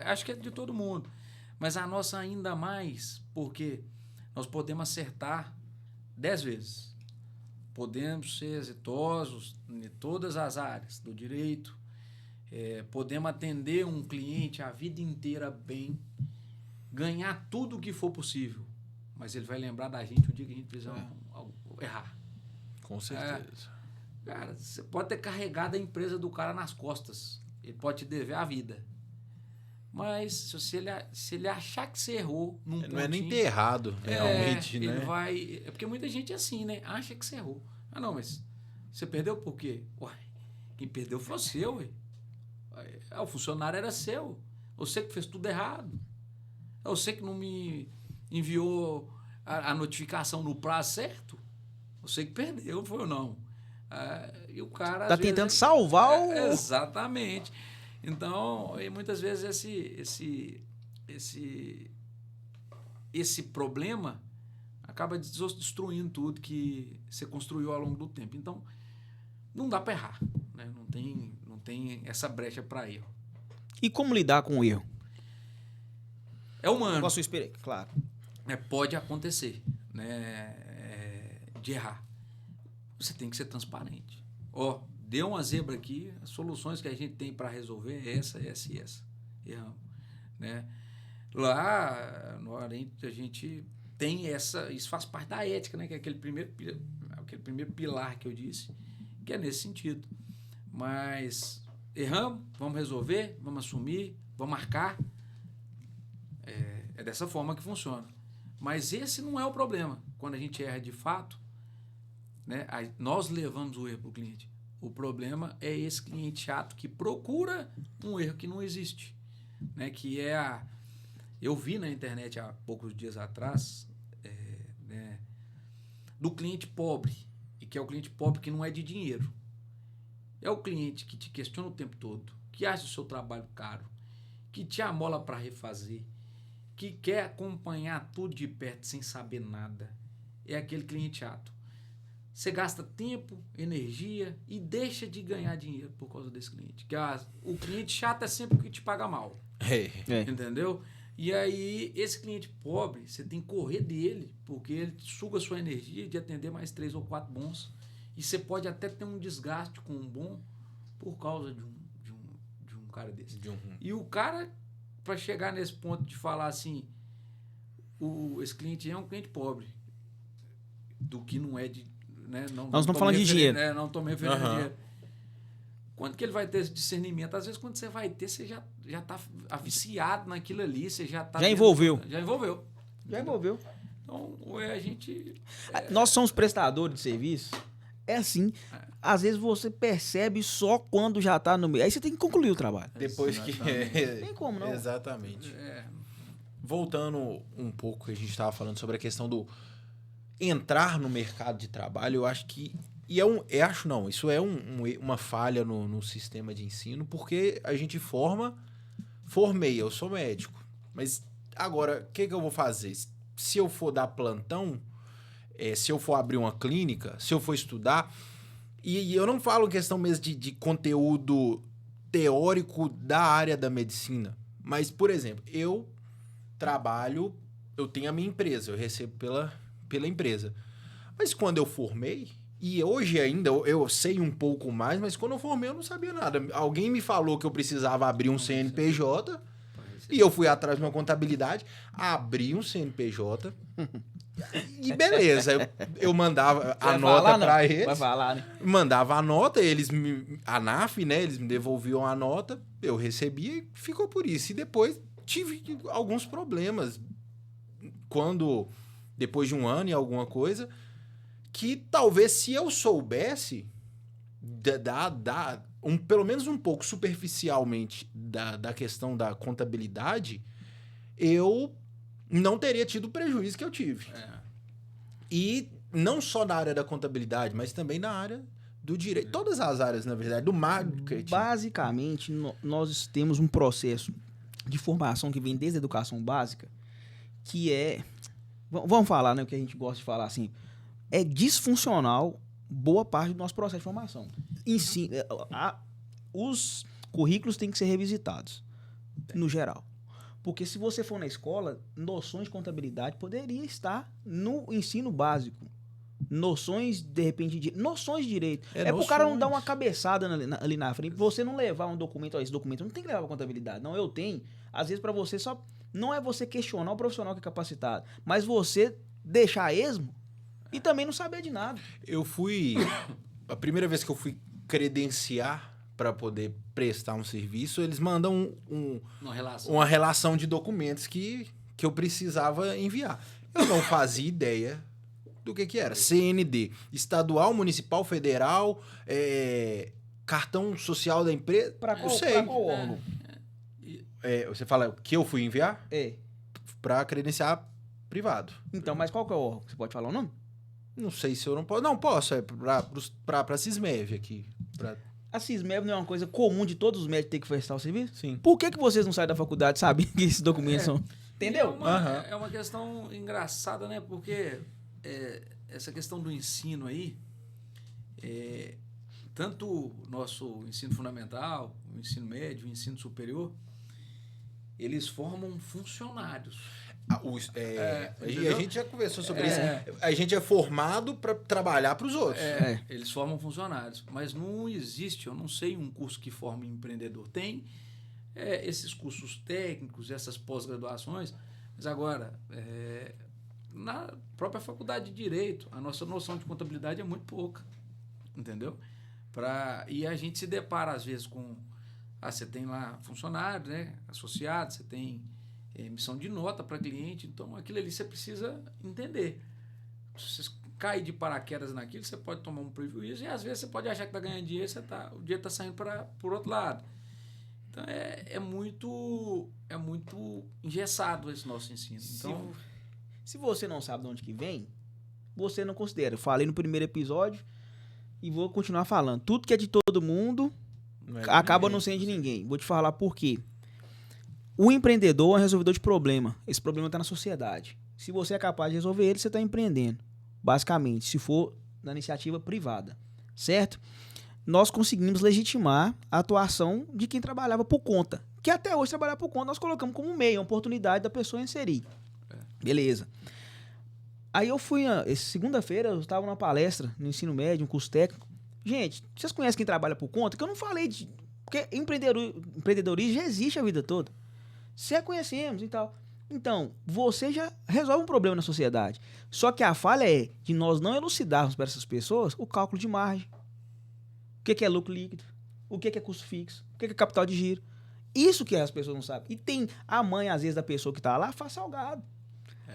Speaker 3: acho que é de todo mundo. Mas a nossa ainda mais, porque nós podemos acertar 10 vezes. Podemos ser exitosos em todas as áreas do direito. Podemos atender um cliente a vida inteira bem, ganhar tudo o que for possível. Mas ele vai lembrar da gente o dia que a gente fizer algo errar.
Speaker 2: Com certeza.
Speaker 3: Cara, você pode ter carregado a empresa do cara nas costas. Ele pode te dever a vida. Mas se ele achar que você errou num pontinho...
Speaker 2: Não é nem ter errado, realmente, né?
Speaker 3: Ele vai... porque muita gente é assim, né? Acha que você errou. Não, mas você perdeu por quê? Ué, quem perdeu foi você, ué. O funcionário era seu. Você que fez tudo errado. É você que não me enviou a notificação no prazo certo. Você que perdeu, foi ou não? E o cara...
Speaker 1: Tá tentando salvar o...
Speaker 3: Exatamente. Então, e muitas vezes esse problema acaba destruindo tudo que você construiu ao longo do tempo. Então, não dá para errar, né? Não tem essa brecha para erro.
Speaker 1: E como lidar com o erro?
Speaker 3: É humano.
Speaker 1: Com a sua experiência, claro.
Speaker 3: Pode acontecer, né? De errar. Você tem que ser transparente. Deu uma zebra aqui, as soluções que a gente tem para resolver é essa e essa. Erramos, né? Lá no Oriente a gente tem isso faz parte da ética, né? Que é aquele primeiro pilar que eu disse, que é nesse sentido. Mas erramos, vamos resolver, vamos assumir, vamos marcar. É dessa forma que funciona. Mas esse não é o problema. Quando a gente erra de fato, né? Nós levamos o erro para o cliente. O problema é esse cliente chato que procura um erro que não existe, né? Que eu vi na internet há poucos dias atrás, né? do cliente pobre, e que é o cliente pobre que não é de dinheiro. É o cliente que te questiona o tempo todo, que acha o seu trabalho caro, que te amola para refazer, que quer acompanhar tudo de perto sem saber nada. É aquele cliente chato. Você gasta tempo, energia e deixa de ganhar dinheiro por causa desse cliente. O cliente chato é sempre o que te paga mal. Entendeu? E aí, esse cliente pobre, você tem que correr dele, porque ele suga a sua energia de atender mais 3 ou 4 bons. E você pode até ter um desgaste com um bom por causa de um cara desse. E o cara, para chegar nesse ponto de falar assim, esse cliente é um cliente pobre, do que não é de... Né,
Speaker 1: nós estamos falando de dinheiro.
Speaker 3: Não estou me referindo a dinheiro. Quando que ele vai ter esse discernimento? Às vezes, quando você vai ter, você já está viciado naquilo ali, você já está...
Speaker 1: Já envolveu.
Speaker 3: Já envolveu. Então, a gente...
Speaker 1: Nós somos prestadores de serviço. É assim. Às vezes você percebe só quando já está no meio. Aí você tem que concluir o trabalho.
Speaker 2: Depois que...
Speaker 1: Não tem como, não.
Speaker 2: Exatamente. Voltando um pouco, que a gente estava falando sobre a questão do entrar no mercado de trabalho, eu acho que... Isso é uma falha no sistema de ensino, porque a gente formei, eu sou médico. Mas agora, o que eu vou fazer? Se eu for dar plantão, se eu for abrir uma clínica, se eu for estudar, e eu não falo questão mesmo de conteúdo teórico da área da medicina, mas, por exemplo, eu trabalho, eu tenho a minha empresa, eu recebo pela empresa. Mas quando eu formei, e hoje ainda eu sei um pouco mais, mas quando eu formei eu não sabia nada. Alguém me falou que eu precisava abrir um CNPJ e eu fui atrás de uma contabilidade, abri um CNPJ e beleza. Eu mandava a nota para eles.
Speaker 1: Vai falar, né?
Speaker 2: Mandava a nota, a ANAF, né? Eles me devolviam a nota, eu recebia e ficou por isso. E depois tive alguns problemas. Depois de um ano e alguma coisa, que talvez se eu soubesse pelo menos um pouco superficialmente da questão da contabilidade, eu não teria tido o prejuízo que eu tive. E não só na área da contabilidade, mas também na área do direito. Todas as áreas, na verdade, do marketing.
Speaker 1: Basicamente, nós temos um processo de formação que vem desde a educação básica, que é... Vamos falar, né, o que a gente gosta de falar assim, é disfuncional boa parte do nosso processo de formação. Os currículos têm que ser revisitados, no geral. Porque se você for na escola, noções de contabilidade poderia estar no ensino básico. Noções, de repente, noções de direito. É pro cara não dar uma cabeçada ali na frente, você não levar um documento, esse documento não tem que levar pra contabilidade. Não, eu tenho. Às vezes, para você só... Não é você questionar o profissional que é capacitado, mas você deixar esmo e também não saber de nada.
Speaker 2: A primeira vez que eu fui credenciar para poder prestar um serviço, eles mandam uma relação de documentos que eu precisava enviar. Eu não fazia ideia do que era. CND, estadual, municipal, federal, cartão social da empresa.
Speaker 1: Pra qual órgão?
Speaker 2: Você fala que eu fui enviar? Para credenciar privado.
Speaker 1: Então, mas qual que é o órgão? Você pode falar o nome?
Speaker 2: Não sei se eu não posso. Não, posso. É pra Cismev aqui.
Speaker 1: A Cismev não é uma coisa comum de todos os médicos ter que prestar o serviço?
Speaker 2: Sim.
Speaker 1: Por que vocês não saem da faculdade sabendo que esses documentos são... Entendeu?
Speaker 3: É uma questão engraçada, né? Porque essa questão do ensino aí, tanto o nosso ensino fundamental, o ensino médio, o ensino superior, eles formam funcionários.
Speaker 2: E a gente já conversou sobre isso. A gente é formado para trabalhar para os outros.
Speaker 3: Eles formam funcionários. Mas não existe, eu não sei, um curso que forma empreendedor. Tem esses cursos técnicos, essas pós-graduações, mas agora, na própria faculdade de Direito, a nossa noção de contabilidade é muito pouca. Entendeu? E a gente se depara, às vezes, com... você tem lá funcionários, né, associados, você tem emissão de nota para cliente, então aquilo ali você precisa entender. Se você cai de paraquedas naquilo, você pode tomar um prejuízo e às vezes você pode achar que está ganhando dinheiro, o dinheiro está saindo por outro lado. Então é muito engessado esse nosso ensino. Então,
Speaker 1: se você não sabe de onde que vem, você não considera. Eu falei no primeiro episódio e vou continuar falando. Tudo que é de todo mundo
Speaker 2: Não é de
Speaker 1: acaba
Speaker 2: ninguém.
Speaker 1: não sendo de ninguém. Vou te falar por quê. O empreendedor é um resolvedor de problema. Esse problema está na sociedade. Se você é capaz de resolver ele, você está empreendendo. Basicamente, se for na iniciativa privada. Certo? Nós conseguimos legitimar a atuação de quem trabalhava por conta. Que até hoje trabalhar por conta nós colocamos como meio, uma oportunidade da pessoa inserir. Beleza. Aí eu fui, segunda-feira, eu estava numa palestra no ensino médio, um curso técnico. Gente, vocês conhecem quem trabalha por conta? Que eu não falei de... Porque empreendedorismo já existe a vida toda. Já conhecemos e tal. Então, você já resolve um problema na sociedade. Só que a falha é de nós não elucidarmos para essas pessoas o cálculo de margem. O que é lucro líquido? O que é custo fixo? O que é capital de giro? Isso que as pessoas não sabem. E tem a mãe, às vezes, da pessoa que está lá, faz salgado.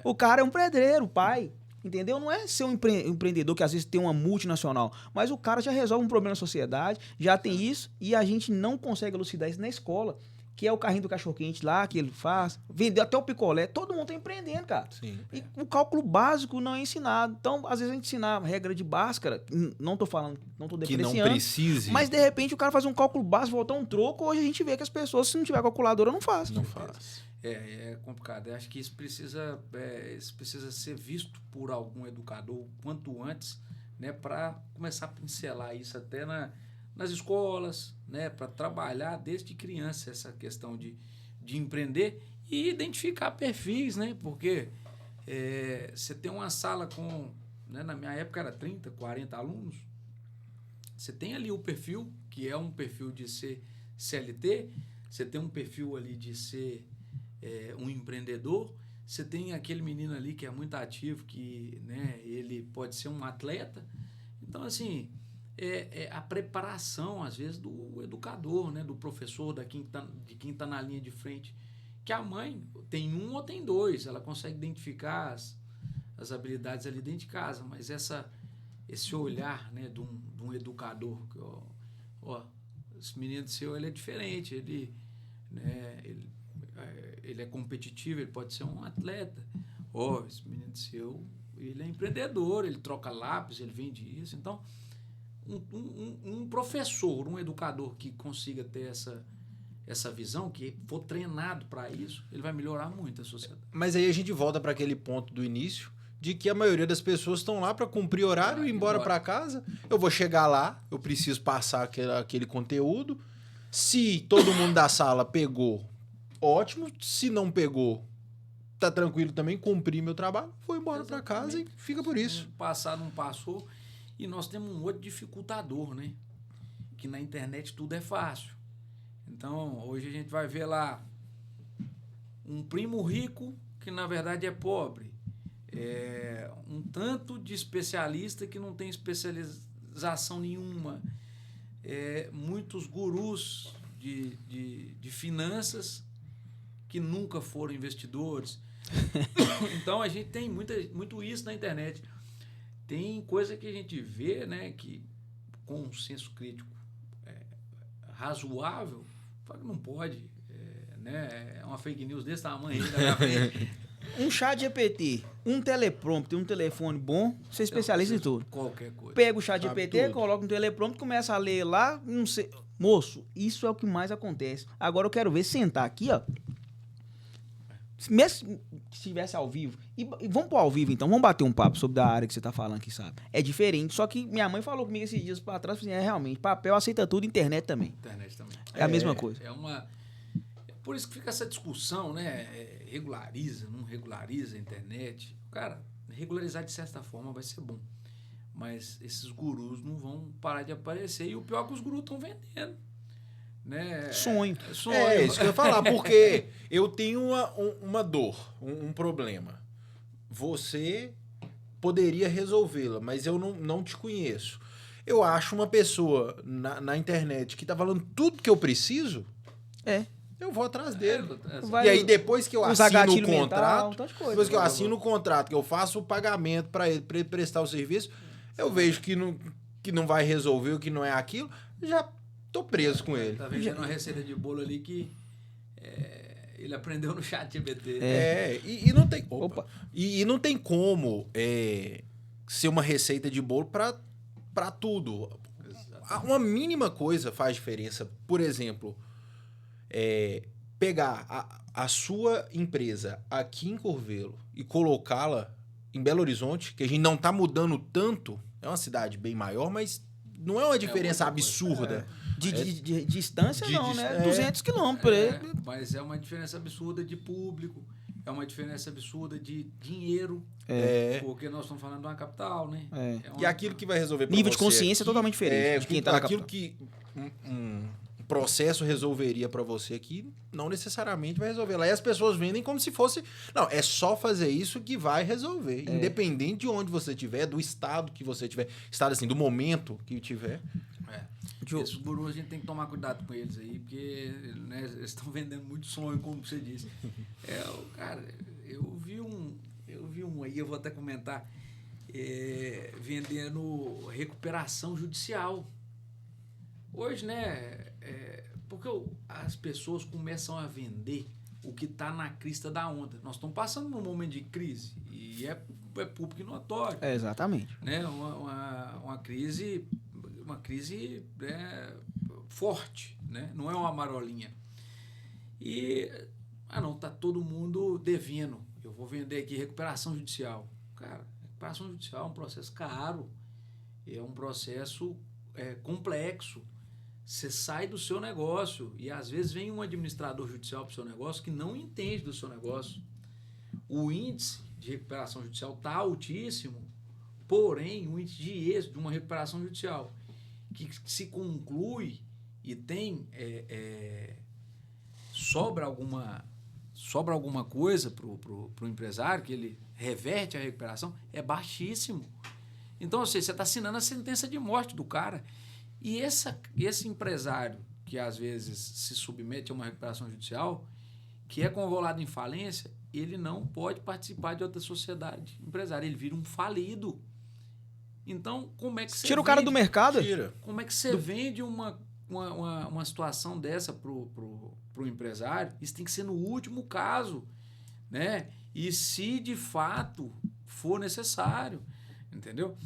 Speaker 1: O cara é um pedreiro, o pai. Entendeu? Não é ser um empreendedor que às vezes tem uma multinacional. Mas o cara já resolve um problema na sociedade, já tem isso, e a gente não consegue elucidar isso na escola. Que é o carrinho do cachorro-quente lá, que ele faz. Vendeu até o picolé. Todo mundo tá empreendendo, cara.
Speaker 2: Sim.
Speaker 1: E o cálculo básico não é ensinado. Então, às vezes a gente ensina a regra de Bhaskara. Não tô falando, não tô
Speaker 2: Que
Speaker 1: depreciando.
Speaker 2: não precise.
Speaker 1: Mas, de repente, o cara faz um cálculo básico, voltar um troco. Hoje a gente vê que as pessoas, se não tiver calculadora, não faz.
Speaker 2: Não faz.
Speaker 3: É complicado. Eu acho que isso precisa ser visto por algum educador quanto antes, né, para começar a pincelar isso até nas escolas, né, para trabalhar desde criança essa questão de empreender e identificar perfis, né, porque você tem uma sala com, né, na minha época era 30, 40 alunos, você tem ali o perfil, que é um perfil de ser CLT, você tem um perfil ali de ser um empreendedor, você tem aquele menino ali que é muito ativo, que, né, ele pode ser um atleta. Então, assim, a preparação, às vezes, do educador, né, do professor, de quem tá na linha de frente, que a mãe tem um ou tem dois, ela consegue identificar as habilidades ali dentro de casa, mas esse olhar, né, de um educador, que, esse menino seu, ele é diferente, né, ele é competitivo, ele pode ser um atleta. Esse menino seu, ele é empreendedor, ele troca lápis, ele vende isso. Então, um professor, um educador que consiga ter essa visão, que for treinado para isso, ele vai melhorar muito a sociedade.
Speaker 2: Mas aí a gente volta para aquele ponto do início, de que a maioria das pessoas estão lá para cumprir horário e ir embora para casa. Eu vou chegar lá, eu preciso passar aquele conteúdo. Se todo mundo da sala pegou, ótimo. Se não pegou, tá tranquilo também, cumpri meu trabalho, vou embora para casa e fica por isso.
Speaker 3: Passar não passou. E nós temos um outro dificultador, né? Que na internet tudo é fácil. Então, hoje a gente vai ver lá um primo rico que na verdade é pobre. Um tanto de especialista que não tem especialização nenhuma. Muitos gurus de finanças que nunca foram investidores. Então, a gente tem muito isso na internet. Tem coisa que a gente vê, né, que com um senso crítico razoável, fala que não pode, né, é uma fake news desse tamanho aí na minha frente.
Speaker 1: Um chat GPT, um teleprompter, um telefone bom, você é especialista em tudo.
Speaker 3: Qualquer coisa.
Speaker 1: Pega o chat
Speaker 2: Sabe
Speaker 1: GPT,
Speaker 2: tudo.
Speaker 1: coloca no teleprompter, começa a ler lá, não sei. Moço, isso é o que mais acontece. Agora eu quero ver sentar aqui, ó. Mesmo se estivesse ao vivo, e vamos pôr ao vivo então, vamos bater um papo sobre a área que você tá falando aqui, sabe? É diferente, só que minha mãe falou comigo esses dias pra trás, assim, realmente, papel aceita tudo, internet também.
Speaker 3: Internet também.
Speaker 1: É a mesma coisa.
Speaker 3: Por isso que fica essa discussão, né? Regulariza, não regulariza a internet. Cara, regularizar de certa forma vai ser bom. Mas esses gurus não vão parar de aparecer. E o pior é que os gurus estão vendendo. Né?
Speaker 1: Sonho.
Speaker 2: É isso que eu ia falar, porque eu tenho uma dor, um problema. Você poderia resolvê-la, mas eu não te conheço. Eu acho uma pessoa na internet que tá falando tudo que eu preciso, eu vou atrás dele.
Speaker 1: Vai
Speaker 2: E aí, depois que eu
Speaker 1: usar
Speaker 2: assino o
Speaker 1: gatilho mental,
Speaker 2: contrato,
Speaker 1: um tanto de coisa.
Speaker 2: depois que eu assino o contrato, que eu faço o pagamento para ele prestar o serviço, eu vejo que não vai resolver, o que não é aquilo, já tô preso com ele.
Speaker 3: Tá vendendo uma receita de bolo ali que ele aprendeu no chat GPT.
Speaker 2: E não tem. E não tem como ser uma receita de bolo para tudo. Uma mínima coisa faz diferença. Por exemplo, pegar a sua empresa aqui em Curvelo e colocá-la em Belo Horizonte, que a gente não tá mudando tanto, é uma cidade bem maior, mas não é uma diferença absurda.
Speaker 1: De distância, não, né? 200 quilômetros.
Speaker 3: Mas é uma diferença absurda de público, é uma diferença absurda de dinheiro, porque nós estamos falando de uma capital, né?
Speaker 2: E aquilo que vai resolver pra
Speaker 1: nível de
Speaker 2: você
Speaker 1: consciência é totalmente diferente de quem tá na
Speaker 2: aquilo
Speaker 1: capital.
Speaker 2: que um processo resolveria pra você aqui, não necessariamente vai resolver lá. E as pessoas vendem como se fosse... Não, é só fazer isso que vai resolver. Independente de onde você estiver, do estado que você tiver. Estado assim, do momento que tiver.
Speaker 3: Esses gurus a gente tem que tomar cuidado com eles aí, porque né, eles estão vendendo muito sonho, como você disse. Cara, eu vi um aí, eu vou até comentar, vendendo recuperação judicial. Hoje, né, porque as pessoas começam a vender o que está na crista da onda. Nós estamos passando num momento de crise, e é público e notório.
Speaker 1: Exatamente.
Speaker 3: Né, uma crise forte, né? Não é uma marolinha. E, não, tá todo mundo devendo. Eu vou vender aqui recuperação judicial. Cara, recuperação judicial é um processo caro, é um processo complexo. Você sai do seu negócio e, às vezes, vem um administrador judicial para o seu negócio que não entende do seu negócio. O índice de recuperação judicial está altíssimo, porém, o índice de êxito de uma recuperação judicial que se conclui e tem sobra alguma coisa pro empresário, que ele reverte a recuperação, é baixíssimo. Então, ou seja, você está assinando a sentença de morte do cara. E esse empresário que às vezes se submete a uma recuperação judicial, que é convolado em falência, ele não pode participar de outra sociedade empresária, ele vira um falido. Então, como é que você
Speaker 1: tira o cara do mercado?
Speaker 2: Tira.
Speaker 3: Como é que você vende uma situação dessa pro empresário? Isso tem que ser no último caso, né? E se de fato for necessário, entendeu?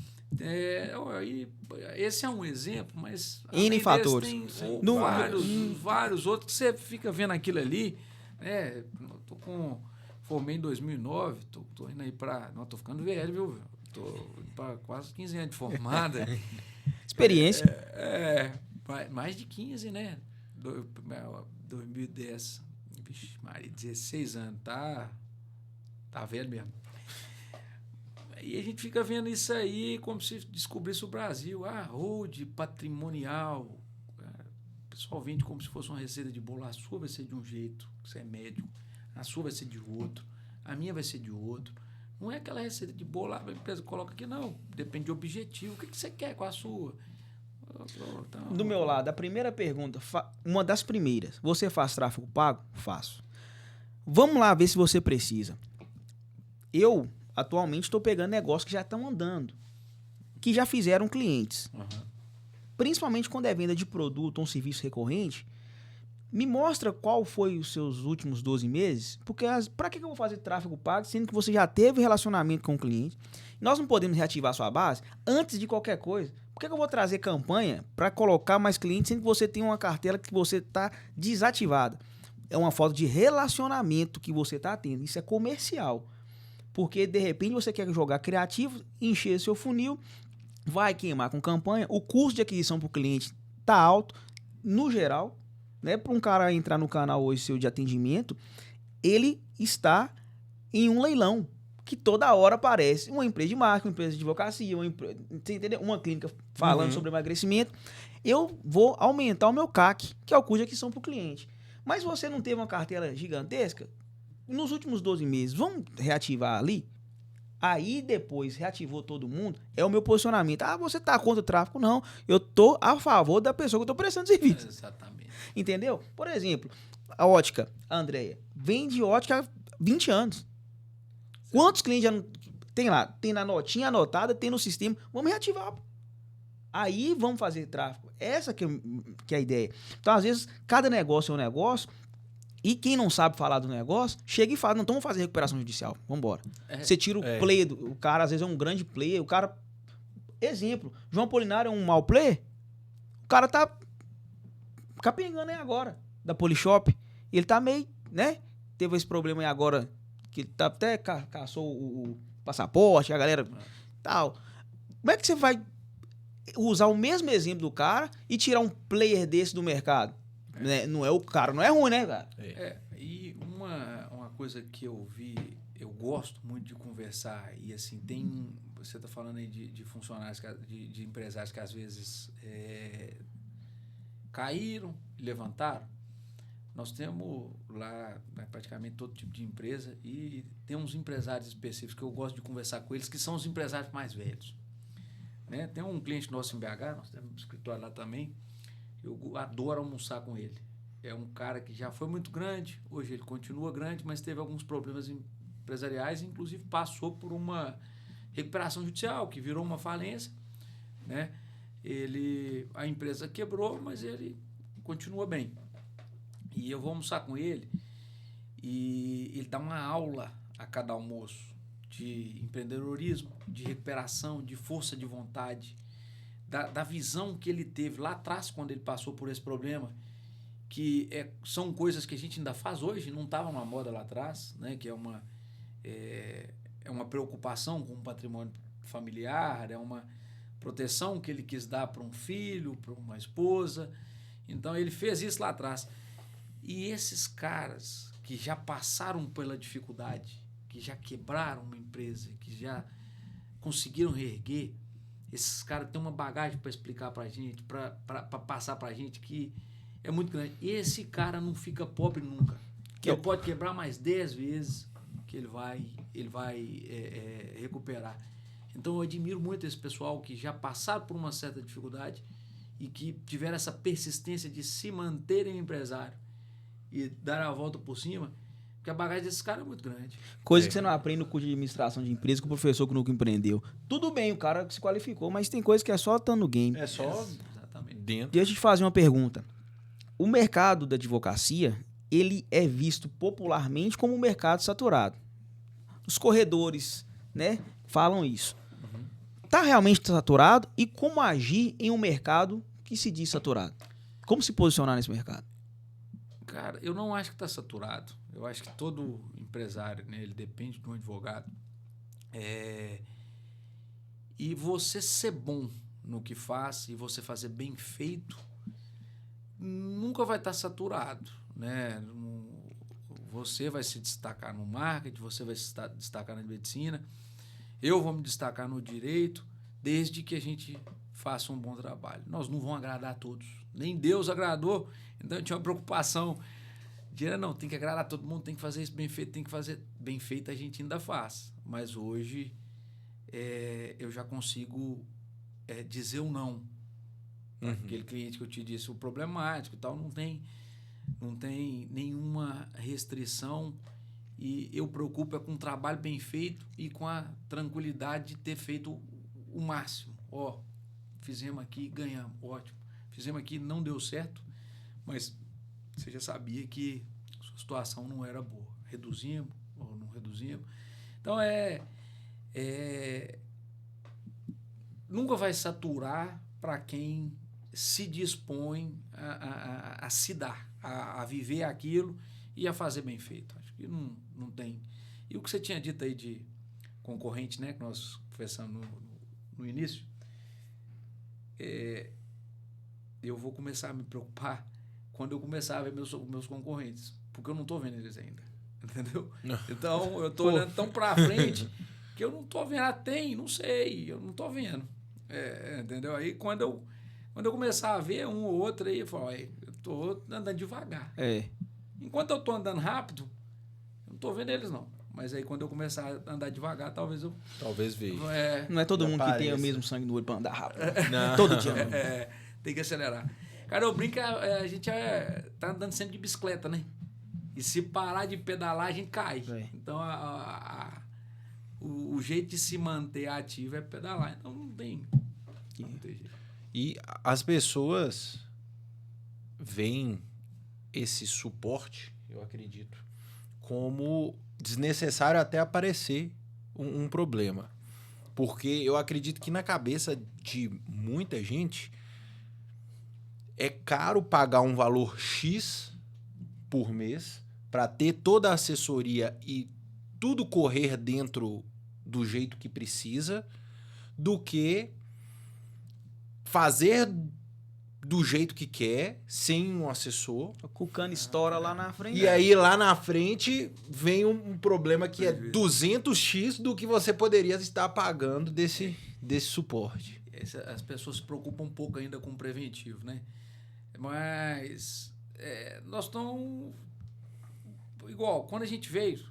Speaker 3: Esse é um exemplo, mas
Speaker 1: N fatores.
Speaker 3: tem
Speaker 1: No,
Speaker 3: vários outros que você fica vendo aquilo ali, né? Formei em 2009, tô indo aí para... Não, tô ficando velho, viu? Tô para quase 15 anos de formada.
Speaker 1: Experiência.
Speaker 3: Mais de 15, né? 2010. Vixe, Maria, 16 anos. Tá velho mesmo. E a gente fica vendo isso aí como se descobrisse o Brasil. Road patrimonial. O pessoal vende como se fosse uma receita de bolo. A sua vai ser de um jeito, você é médico. A sua vai ser de outro. A minha vai ser de outro. Não é aquela receita de bolo, a empresa coloca aqui, não. Depende de objetivo. O que você quer com a sua? Então,
Speaker 1: do meu lado, a primeira pergunta, uma das primeiras. Você faz tráfego pago? Faço. Vamos lá ver se você precisa. Eu, atualmente, estou pegando negócios que já estão andando, que já fizeram clientes. Principalmente quando é venda de produto ou um serviço recorrente. Me mostra qual foi os seus últimos 12 meses, porque para que eu vou fazer tráfego pago, sendo que você já teve relacionamento com o cliente? Nós não podemos reativar a sua base antes de qualquer coisa. Por que eu vou trazer campanha para colocar mais clientes, sendo que você tem uma cartela que você está desativada? É uma falta de relacionamento que você está tendo. Isso é comercial. Porque, de repente, você quer jogar criativo, encher seu funil, vai queimar com campanha, o custo de aquisição para o cliente está alto, no geral. Né, para um cara entrar no canal hoje seu de atendimento, ele está em um leilão, que toda hora aparece uma empresa de marketing, uma empresa de advocacia, você entendeu? Uma clínica falando sobre emagrecimento. Eu vou aumentar o meu CAC, que é o custo de aquisição para o cliente. Mas você não teve uma cartela gigantesca, nos últimos 12 meses, vamos reativar ali? Aí depois reativou todo mundo, é o meu posicionamento. Você tá contra o tráfico? Não, eu tô a favor da pessoa que eu tô prestando serviço.
Speaker 3: Exatamente.
Speaker 1: Entendeu? Por exemplo, a ótica, a Andréia, vende ótica há 20 anos. Quantos clientes já tem lá? Tem na notinha anotada, tem no sistema. Vamos reativar. Aí vamos fazer tráfego. Essa que é a ideia. Então, às vezes, cada negócio é um negócio E quem não sabe falar do negócio, chega e fala, não, então vamos fazer recuperação judicial, vamos embora. Você tira o player, o cara às vezes é um grande player, o cara... Exemplo, João Polinário é um mau player, o cara tá capengando aí agora, da Polishop, e ele tá meio, né? Teve esse problema aí agora, que ele tá até caçou o passaporte, a galera tal. Como é que você vai usar o mesmo exemplo do cara e tirar um player desse do mercado? Né? Não é o cara, não é ruim, né, cara?
Speaker 3: E uma coisa que eu vi, eu gosto muito de conversar, e assim, você tá falando aí de funcionários, de empresários que às vezes caíram e levantaram. Nós temos lá praticamente todo tipo de empresa e tem uns empresários específicos que eu gosto de conversar com eles, que são os empresários mais velhos. Né? Tem um cliente nosso em BH, nós temos um escritório lá também, eu adoro almoçar com ele. É um cara que já foi muito grande, hoje ele continua grande, mas teve alguns problemas empresariais, inclusive passou por uma recuperação judicial, que virou uma falência. Né? A empresa quebrou, mas ele continua bem. E eu vou almoçar com ele e ele dá uma aula a cada almoço de empreendedorismo, de recuperação, de força de vontade, da visão que ele teve lá atrás quando ele passou por esse problema, que são coisas que a gente ainda faz hoje, não estava na moda lá atrás, né? Que é uma preocupação com o patrimônio familiar, é uma proteção que ele quis dar para um filho, para uma esposa. Então ele fez isso lá atrás. E esses caras que já passaram pela dificuldade, que já quebraram uma empresa, que já conseguiram reerguer, esses caras têm uma bagagem para explicar para a gente, para passar para a gente que é muito grande. Esse cara não fica pobre nunca. Ele pode quebrar mais 10 vezes que ele vai recuperar. Então eu admiro muito esse pessoal que já passaram por uma certa dificuldade e que tiveram essa persistência de se manterem empresário e dar a volta por cima, porque a bagagem desses caras é muito grande.
Speaker 1: Coisa que você não aprende no curso de administração de empresa com o professor que nunca empreendeu. Tudo bem, o cara se qualificou, mas tem coisa que é só estando no game.
Speaker 2: É só
Speaker 3: exatamente
Speaker 2: dentro.
Speaker 1: Deixa eu te fazer uma pergunta. O mercado da advocacia, ele é visto popularmente como um mercado saturado. Os corredores, né, falam isso. Tá realmente saturado? E como agir em um mercado que se diz saturado? Como se posicionar nesse mercado?
Speaker 3: Cara, eu não acho que está saturado. Eu acho que todo empresário, né, ele depende de um advogado. E você ser bom no que faz e você fazer bem feito, nunca vai estar saturado. Né? Você vai se destacar no marketing, você vai se destacar na medicina, eu vou me destacar no direito, desde que a gente faça um bom trabalho. Nós não vamos agradar a todos. Nem Deus agradou. Então, eu tinha uma preocupação de, não, tem que agradar todo mundo, tem que fazer isso bem feito, tem que fazer bem feito, a gente ainda faz. Mas hoje, eu já consigo dizer o não. Aquele cliente que eu te disse, o problemático e tal, não tem nenhuma restrição e eu preocupo com um trabalho bem feito e com a tranquilidade de ter feito o máximo. Fizemos aqui, ganhamos, ótimo. Fizemos aqui, não deu certo, mas você já sabia que a sua situação não era boa. Reduzimos ou não reduzimos. Então, nunca vai saturar para quem se dispõe a se dar, a viver aquilo e a fazer bem feito. Acho que não tem. E o que você tinha dito aí de concorrente, né, que nós conversamos no início, eu vou começar a me preocupar quando eu começar a ver meus concorrentes, porque eu não estou vendo eles ainda, entendeu? Não. Então, eu estou olhando tão para frente que eu não estou vendo. Não sei, eu não estou vendo. Entendeu? Aí, quando eu começar a ver um ou outro aí, eu falo, eu estou andando devagar. Enquanto eu estou andando rápido, eu não estou vendo eles, não. Mas aí, quando eu começar a andar devagar, talvez veja.
Speaker 1: Não é todo mundo que tem o mesmo sangue no olho para andar rápido. Não. Todo dia.
Speaker 3: Tem que acelerar. Cara, eu brinco, a gente tá andando sempre de bicicleta, né? E se parar de pedalar, a gente cai. Então, o jeito de se manter ativo é pedalar. Então, não tem jeito.
Speaker 2: E as pessoas veem esse suporte, eu acredito, como desnecessário até aparecer um problema. Porque eu acredito que na cabeça de muita gente é caro pagar um valor X por mês para ter toda a assessoria e tudo correr dentro do jeito que precisa, do que fazer do jeito que quer, sem um assessor.
Speaker 1: O Cucano estoura lá na frente.
Speaker 2: E aí, lá na frente, vem um problema que é 200x do que você poderia estar pagando desse suporte.
Speaker 3: As pessoas se preocupam um pouco ainda com o preventivo, né? Mas nós estamos... Igual, quando a gente veio,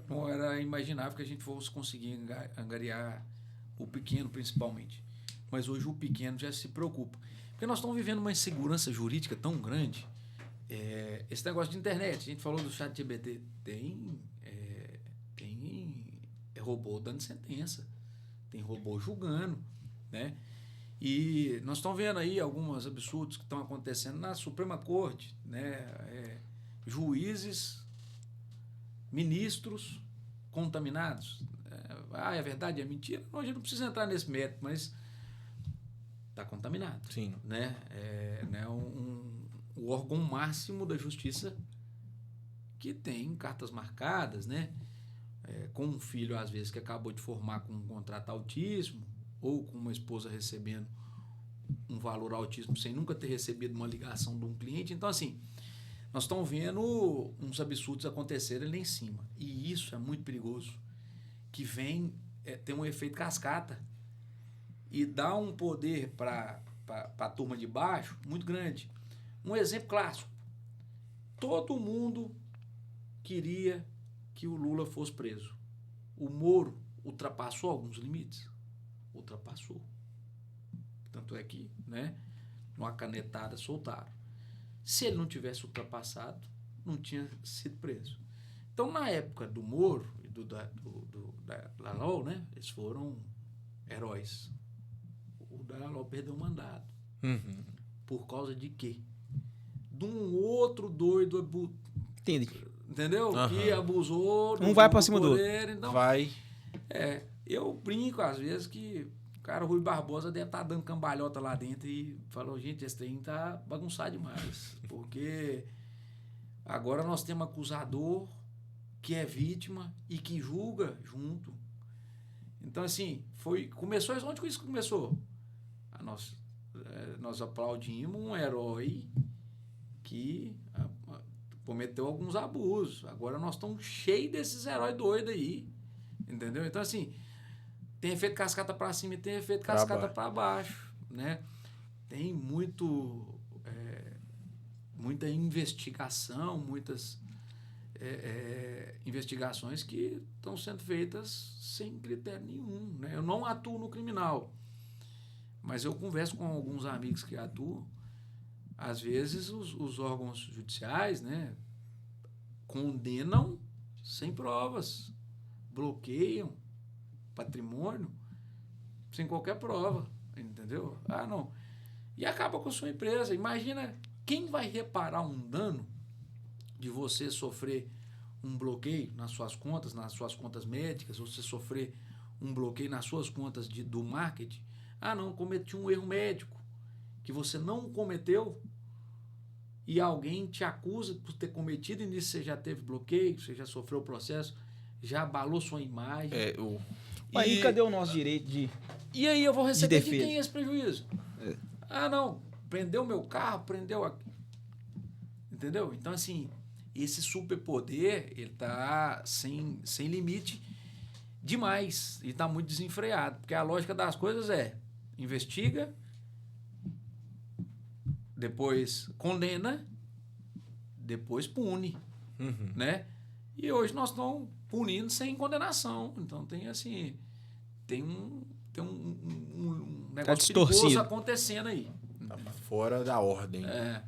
Speaker 3: não era imaginável que a gente fosse conseguir angariar o pequeno, principalmente. Mas hoje o pequeno já se preocupa. Porque nós estamos vivendo uma insegurança jurídica tão grande. Esse negócio de internet, a gente falou do ChatGPT, tem robô dando sentença, tem robô julgando, né? E nós estamos vendo aí alguns absurdos que estão acontecendo na Suprema Corte, né? Juízes, ministros contaminados. É verdade, é mentira? Não, a gente não precisa entrar nesse método, mas está contaminado.
Speaker 2: Sim.
Speaker 3: Né? O órgão máximo da justiça que tem cartas marcadas, né? Com um filho, às vezes, que acabou de formar com um contrato altíssimo, ou com uma esposa recebendo um valor altíssimo sem nunca ter recebido uma ligação de um cliente. Então, assim, nós estamos vendo uns absurdos acontecerem lá em cima. E isso é muito perigoso, que tem um efeito cascata e dá um poder para a turma de baixo muito grande. Um exemplo clássico. Todo mundo queria que o Lula fosse preso. O Moro ultrapassou alguns limites. Ultrapassou. Tanto é que, né, numa canetada soltaram. Se ele não tivesse ultrapassado, não tinha sido preso. Então, na época do Moro e da Dallagnol, né, eles foram heróis. O Dallagnol perdeu o mandato.
Speaker 2: Uhum.
Speaker 3: Por causa de quê? De um outro doido...
Speaker 1: Entendi.
Speaker 3: Entendeu?
Speaker 2: Uhum.
Speaker 3: Que abusou...
Speaker 1: Um vai pra cima do outro.
Speaker 3: Então,
Speaker 2: Vai.
Speaker 3: eu brinco às vezes que o cara Rui Barbosa deve estar dando cambalhota lá dentro e falou, gente, esse trem tá bagunçado demais. Porque agora nós temos um acusador que é vítima e que julga junto. Então, assim, começou onde que isso começou? Nós aplaudimos um herói que cometeu alguns abusos. Agora nós estamos cheios desses heróis doidos aí. Entendeu? Então, assim, tem efeito cascata para cima e tem efeito cascata para baixo, né? Tem muita investigação, muitas investigações que estão sendo feitas sem critério nenhum, né? Eu não atuo no criminal, mas eu converso com alguns amigos que atuam. Às vezes os órgãos judiciais, né, condenam sem provas, bloqueiam patrimônio sem qualquer prova, entendeu? Não. E acaba com a sua empresa. Imagina quem vai reparar um dano de você sofrer um bloqueio nas suas contas médicas, ou você sofrer um bloqueio nas suas contas do marketing. Não, cometi um erro médico que você não cometeu e alguém te acusa por ter cometido e nisso você já teve bloqueio, você já sofreu o processo, já abalou sua imagem.
Speaker 1: Mas cadê o nosso direito de
Speaker 3: E aí eu vou receber de
Speaker 1: defesa?
Speaker 3: quem esse prejuízo? Não, prendeu meu carro, prendeu aqui. Entendeu? Então, assim, esse superpoder, ele tá sem limite demais e tá muito desenfreado, porque a lógica das coisas é investiga, depois condena, depois pune, né? E hoje nós estamos punindo sem condenação. Então tem assim, tem um negócio perigoso acontecendo aí.
Speaker 2: Tá fora da ordem, né?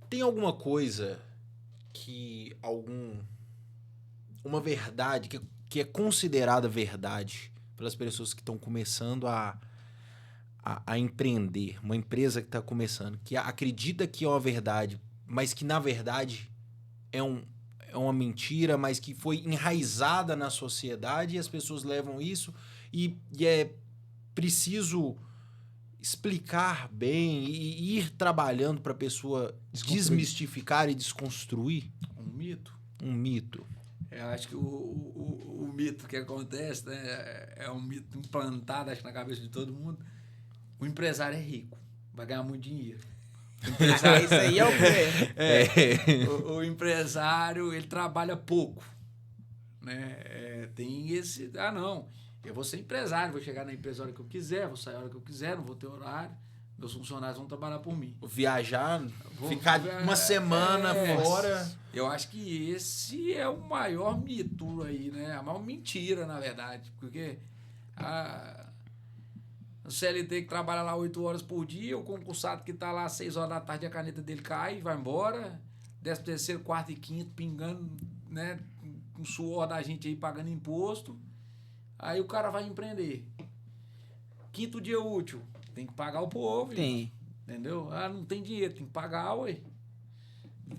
Speaker 2: Tem alguma coisa que uma verdade que é considerada verdade pelas pessoas que estão começando a empreender, uma empresa que está começando, que acredita que é uma verdade, mas que na verdade é uma mentira, mas que foi enraizada na sociedade e as pessoas levam isso e é preciso explicar bem e ir trabalhando para a pessoa desmistificar e desconstruir
Speaker 3: Um mito.
Speaker 2: um mito.
Speaker 3: Eu acho que o mito que acontece, né, é um mito implantado, acho, na cabeça de todo mundo. O empresário é rico, vai ganhar muito dinheiro.
Speaker 1: Isso aí é o quê?
Speaker 3: O empresário, ele trabalha pouco, né? Tem esse... Ah, não, eu vou ser empresário, vou chegar na empresa a hora que eu quiser, vou sair a hora que eu quiser, não vou ter horário, meus funcionários vão trabalhar por mim.
Speaker 2: Viajar, ficar uma semana fora.
Speaker 3: Eu acho que esse é o maior mito aí, né? A maior mentira, na verdade, porque o CLT que trabalha lá 8 horas por dia, o concursado que está lá às 6 horas da tarde, a caneta dele cai e vai embora, 13º, 4º e 5º, pingando, né, com o suor da gente aí, pagando imposto. Aí o cara vai empreender. 5º dia útil, tem que pagar o povo.
Speaker 1: Tem.
Speaker 3: Entendeu? Ah, não tem dinheiro, tem que pagar, ué.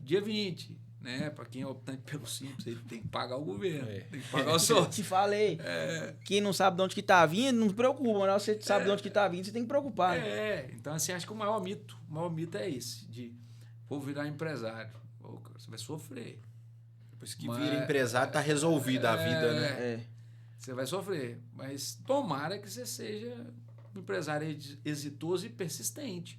Speaker 3: Dia 20, né? Para quem é optante pelo Simples, ele tem que pagar o governo, tem que pagar o
Speaker 1: Eu
Speaker 3: sócio.
Speaker 1: te falei. Quem não sabe de onde que tá vindo, não se preocupa, né? Você sabe de onde que tá vindo, você tem que preocupar. Né?
Speaker 3: Então, assim, acho que o maior mito é esse, de vou virar empresário. Você vai sofrer.
Speaker 2: Depois que vira empresário, tá resolvida a vida, né?
Speaker 3: Você vai sofrer. Mas tomara que você seja um empresário exitoso e persistente.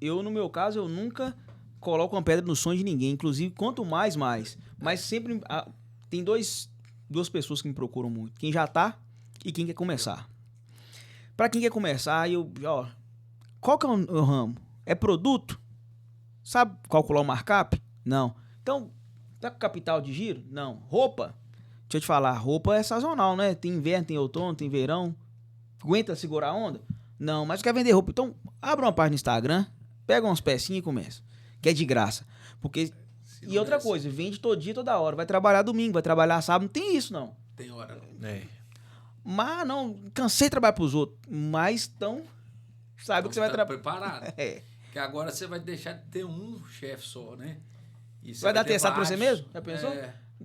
Speaker 1: Eu, no meu caso, eu nunca coloco uma pedra no sonho de ninguém. Inclusive, quanto mais. Mas sempre tem duas pessoas que me procuram muito. Quem já tá e quem quer começar. Pra quem quer começar, qual que é o ramo? É produto? Sabe calcular o markup? Não. Então, tá com capital de giro? Não. Roupa? Deixa eu te falar, roupa é sazonal, né? Tem inverno, tem outono, tem verão. Aguenta segurar a onda? Não, mas quer vender roupa. Então, abra uma página no Instagram, pega umas pecinhas e começa. Que é de graça. Porque... E outra coisa, vende todo dia, toda hora. Vai trabalhar domingo, vai trabalhar sábado. Não tem isso, não.
Speaker 3: Tem hora, não.
Speaker 1: Mas, não, cansei de trabalhar pros outros. Mas, então, sabe
Speaker 3: Então,
Speaker 1: que você vai trabalhar.
Speaker 3: preparado. Que agora você vai deixar de ter um chefe só, né? E
Speaker 1: Vai dar testado pra você
Speaker 3: vários.
Speaker 1: mesmo? Já pensou?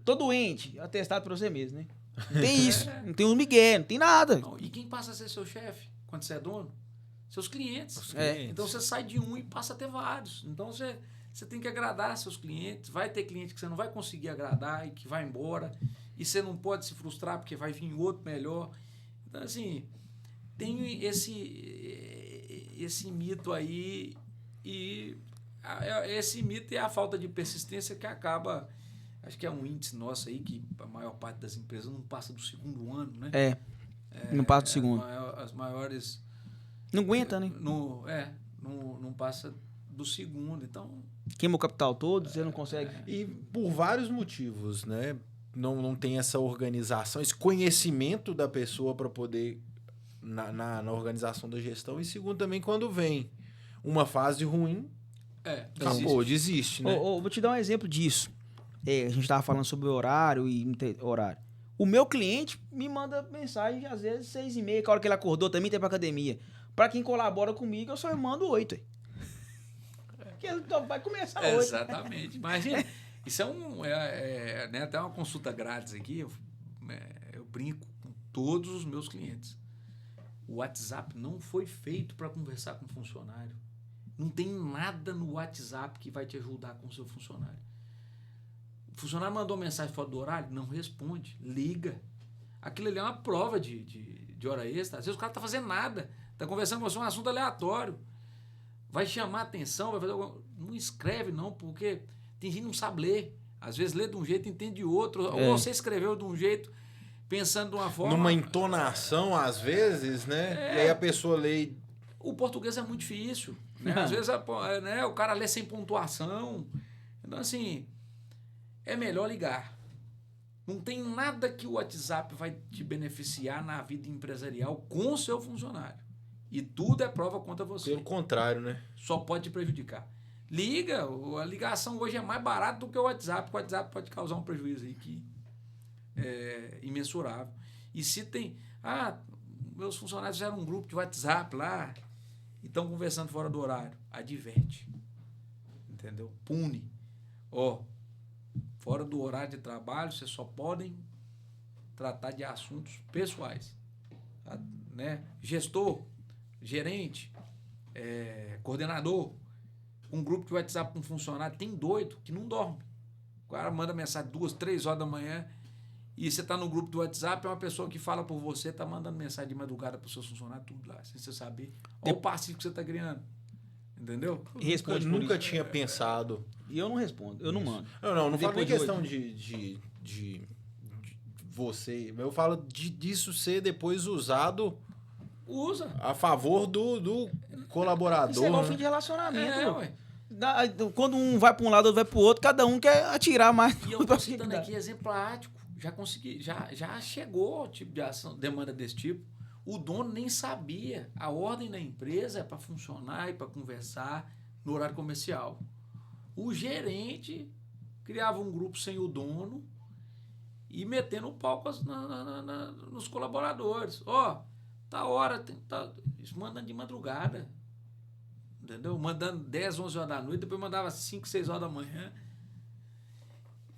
Speaker 1: Tô doente, atestado pra você mesmo, né? Não tem isso. Não tem um migué, não tem nada.
Speaker 3: Não, e quem passa a ser seu chefe quando você é dono? Seus clientes.
Speaker 1: É.
Speaker 3: Então você sai de um e passa a ter vários. Então você tem que agradar seus clientes. Vai ter cliente que você não vai conseguir agradar e que vai embora. E você não pode se frustrar porque vai vir outro melhor. Então, assim, tem esse mito aí. E esse mito é a falta de persistência que acaba... Acho que é um índice nosso aí que a maior parte das empresas não passa do 2º ano, né?
Speaker 1: Não passa do segundo.
Speaker 3: As maiores...
Speaker 1: Não aguenta, né?
Speaker 3: Não passa do 2º, então...
Speaker 1: Queima o capital todo, você não consegue...
Speaker 2: E por vários motivos, né? Não tem essa organização, esse conhecimento da pessoa para poder... Na organização da gestão. E segundo, também quando vem uma fase ruim... acabou, desiste, né?
Speaker 1: Vou te dar um exemplo disso. A gente tava falando sobre horário e horário. O meu cliente me manda mensagem, às vezes, 6h30, que a hora que ele acordou também tem pra academia. Pra quem colabora comigo, eu só mando 8. Porque ele vai começar 8.
Speaker 3: Exatamente. Imagina. Isso é né, até uma consulta grátis aqui. Eu brinco com todos os meus clientes. O WhatsApp não foi feito para conversar com o funcionário. Não tem nada no WhatsApp que vai te ajudar com o seu funcionário. O funcionário mandou mensagem fora do horário, não responde, liga. Aquilo ali é uma prova de hora extra. Às vezes o cara não está fazendo nada, está conversando com você um assunto aleatório. Vai chamar atenção, vai fazer alguma... Não escreve não, porque tem gente que não sabe ler. Às vezes lê de um jeito e entende de outro. Ou você escreveu de um jeito, pensando de uma forma...
Speaker 2: Numa entonação, às vezes, né? E aí a pessoa lê...
Speaker 3: O português é muito difícil. Né? Às vezes né, o cara lê sem pontuação. Então, assim... É melhor ligar. Não tem nada que o WhatsApp vai te beneficiar na vida empresarial com o seu funcionário. E tudo é prova contra você.
Speaker 2: Pelo contrário, né?
Speaker 3: Só pode te prejudicar. Liga. A ligação hoje é mais barata do que o WhatsApp. O WhatsApp pode causar um prejuízo aí que é imensurável. E se tem... meus funcionários fizeram um grupo de WhatsApp lá e estão conversando fora do horário. Adverte. Entendeu? Pune. Fora do horário de trabalho, vocês só podem tratar de assuntos pessoais. Né? Gestor, gerente, coordenador, um grupo de WhatsApp com um funcionário, tem doido que não dorme. O cara manda mensagem 2, 3 horas da manhã e você está no grupo do WhatsApp, é uma pessoa que fala por você, está mandando mensagem de madrugada para os seus funcionários, tudo lá, sem você saber. Olha o passivo que você está criando. Entendeu?
Speaker 2: Eu nunca tinha pensado.
Speaker 1: E eu não respondo, eu não mando.
Speaker 2: Não falo nem
Speaker 1: Depois de
Speaker 2: questão de você. Eu falo disso ser depois usado
Speaker 3: Usa.
Speaker 2: a favor do colaborador.
Speaker 1: Isso é igual
Speaker 2: né?
Speaker 1: fim de relacionamento.
Speaker 3: Ué.
Speaker 1: Quando um vai para um lado, outro vai para o outro, cada um quer atirar mais.
Speaker 3: E eu estou citando aqui exemplo prático. Já consegui, já chegou tipo de ação, demanda desse tipo. O dono nem sabia. A ordem da empresa é para funcionar e para conversar no horário comercial. O gerente criava um grupo sem o dono e metendo o pau nos colaboradores. Tá hora, isso mandando de madrugada. Entendeu? Mandando 10, 11 horas da noite, depois mandava 5, 6 horas da manhã.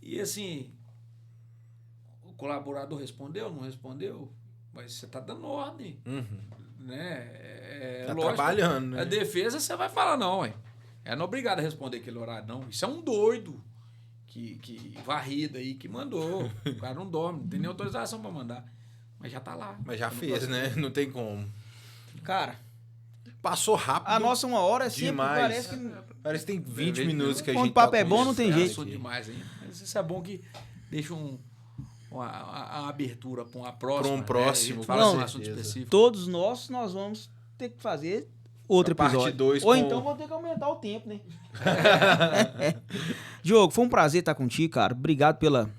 Speaker 3: E assim, o colaborador respondeu, não respondeu, mas você está dando ordem. Né?
Speaker 2: Tá
Speaker 3: Lógico,
Speaker 2: trabalhando, né?
Speaker 3: A defesa você vai falar, não, ué. É não obrigado a responder aquele horário, não. Isso é um doido que varrida aí, que mandou. O cara não dorme, não tem nem autorização para mandar. Mas já tá lá.
Speaker 2: Mas já fez, né? Não tem como.
Speaker 1: Cara,
Speaker 2: Passou rápido.
Speaker 1: a nossa 1 hora sempre
Speaker 2: demais.
Speaker 1: parece que...
Speaker 2: Parece que tem 20 minutos que a
Speaker 1: Quando
Speaker 2: gente
Speaker 1: o papo
Speaker 2: tá
Speaker 1: é
Speaker 2: com
Speaker 1: bom,
Speaker 2: isso.
Speaker 1: não tem jeito.
Speaker 3: Passou demais, hein? Mas isso é bom que deixa uma abertura para uma próxima.
Speaker 2: Pra um próximo,
Speaker 3: Né?
Speaker 2: com
Speaker 3: Fala um
Speaker 2: certeza.
Speaker 3: assunto específico.
Speaker 1: Todos nós vamos ter que fazer outro
Speaker 2: A parte
Speaker 1: episódio.
Speaker 2: 2
Speaker 1: Ou
Speaker 2: com-
Speaker 1: então vou ter que aumentar o tempo, né? Diogo, foi um prazer estar contigo, cara. Obrigado pela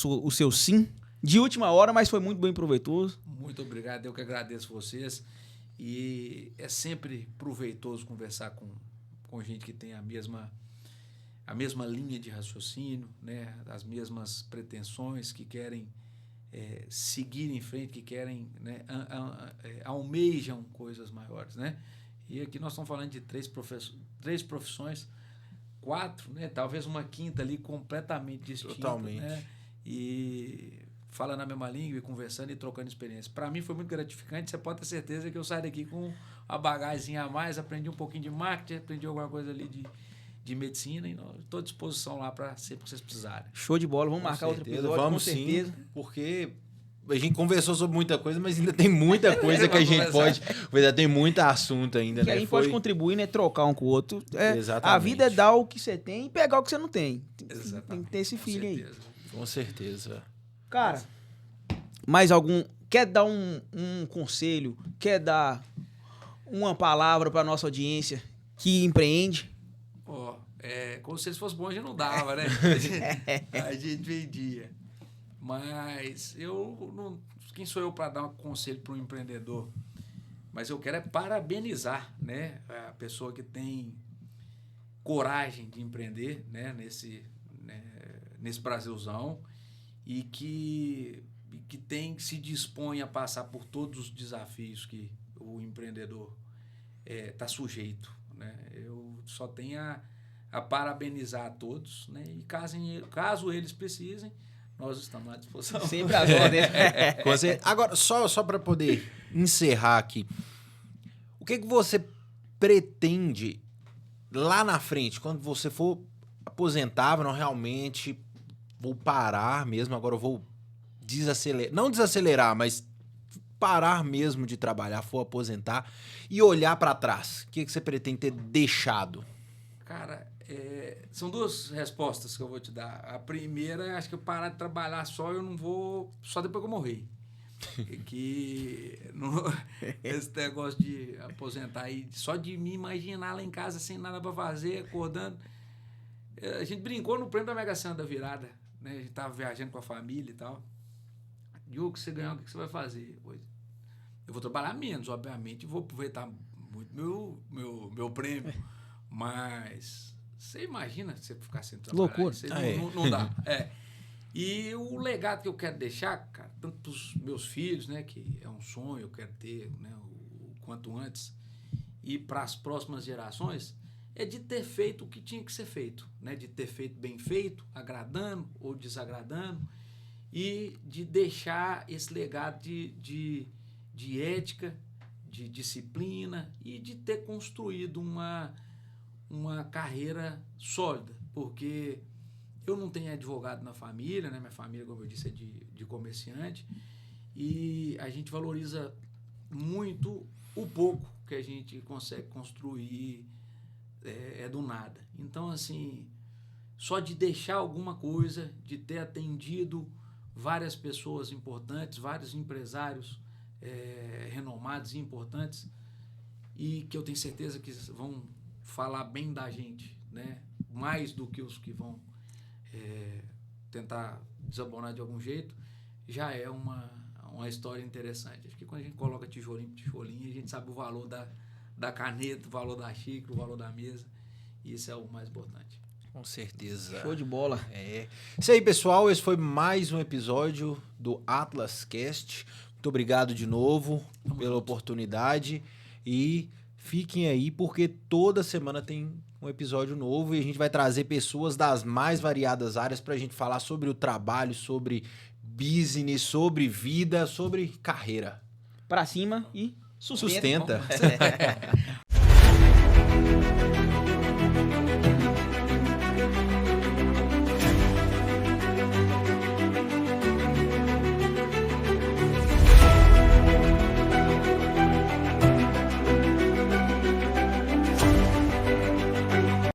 Speaker 1: o seu sim. De última hora, mas foi muito bem proveitoso.
Speaker 3: Muito obrigado, eu que agradeço vocês. E é sempre proveitoso conversar com gente que tem a mesma linha de raciocínio, né? As mesmas pretensões, que querem seguir em frente, que querem, né? Almejam coisas maiores, né? E aqui nós estamos falando de 3 profissões, 4, né? Talvez uma quinta ali completamente distinta.
Speaker 2: Totalmente.
Speaker 3: Né? E falando a mesma língua e conversando e trocando experiência. Para mim foi muito gratificante. Você pode ter certeza que eu saio daqui com a bagagem a mais, aprendi um pouquinho de marketing, aprendi alguma coisa ali de medicina e estou à disposição lá para sempre que vocês precisarem.
Speaker 1: Show de bola. Vamos
Speaker 2: Com
Speaker 1: marcar outro
Speaker 2: certeza,
Speaker 1: episódio,
Speaker 2: vamos
Speaker 1: com certeza.
Speaker 2: sim, porque a gente conversou sobre muita coisa, mas ainda tem muita coisa que a gente pode... Ainda tem muito assunto ainda,
Speaker 1: Que
Speaker 2: né?
Speaker 1: a gente pode contribuir, né? Trocar um com o outro.
Speaker 2: Exatamente.
Speaker 1: A vida é dar o que você tem e pegar o que você não tem.
Speaker 3: Exatamente.
Speaker 1: Tem que ter esse feeling aí.
Speaker 2: Com certeza.
Speaker 1: Cara, mais algum... Quer dar um conselho? Quer dar uma palavra para nossa audiência que empreende?
Speaker 3: Como se eles fossem bons, a gente não dava, né? A gente vendia. Mas eu não... Quem sou eu para dar um conselho para um empreendedor? Mas eu quero parabenizar, né? A pessoa que tem coragem de empreender, né? Nesse Brasilzão e que se dispõe a passar por todos os desafios que o empreendedor está sujeito, né? Eu só tenho a parabenizar a todos, né? E caso eles precisem, nós estamos à disposição.
Speaker 1: Sempre as ordens.
Speaker 2: Agora, só para poder encerrar aqui, o que você pretende lá na frente, quando você for aposentável, não realmente vou parar mesmo, agora eu vou desacelerar, não desacelerar, mas parar mesmo de trabalhar, for aposentar e olhar para trás? O que você pretende ter deixado?
Speaker 3: Cara, são 2 respostas que eu vou te dar. A primeira, acho que eu parar de trabalhar só, eu não vou... Só depois que eu morrer. Esse negócio de aposentar aí, só de me imaginar lá em casa sem nada para fazer, acordando. A gente brincou no prêmio da Mega Sena da virada, né? A gente tava viajando com a família e tal. Diogo, você ganhar, o que você vai fazer? Eu vou trabalhar menos, obviamente, vou aproveitar muito meu prêmio, mas você imagina você ficar sem trabalhar?
Speaker 1: Loucura.
Speaker 3: Não dá. E o legado que eu quero deixar, cara, tanto para os meus filhos, né, que é um sonho, eu quero ter, né, o quanto antes, e para as próximas gerações, é de ter feito o que tinha que ser feito, né? De ter feito bem feito, agradando ou desagradando, e de deixar esse legado de ética, de disciplina e de ter construído uma carreira sólida, porque eu não tenho advogado na família, né? Minha família, como eu disse, é de comerciante, e a gente valoriza muito o pouco que a gente consegue construir do nada. Então, assim, só de deixar alguma coisa, de ter atendido várias pessoas importantes, vários empresários renomados e importantes, e que eu tenho certeza que vão falar bem da gente, né? Mais do que os que vão tentar desabonar de algum jeito, já é uma história interessante. Acho que quando a gente coloca tijolinho por tijolinho, a gente sabe o valor da caneta, o valor da xícara, o valor da mesa, e isso é o mais importante.
Speaker 2: Com certeza.
Speaker 1: Show de bola.
Speaker 2: Isso aí, pessoal. Esse foi mais um episódio do Atlas Cast. Muito obrigado de novo pela oportunidade. E fiquem aí, porque toda semana tem um episódio novo e a gente vai trazer pessoas das mais variadas áreas para a gente falar sobre o trabalho, sobre business, sobre vida, sobre carreira.
Speaker 1: Pra cima e sustenta.
Speaker 2: Sustenta.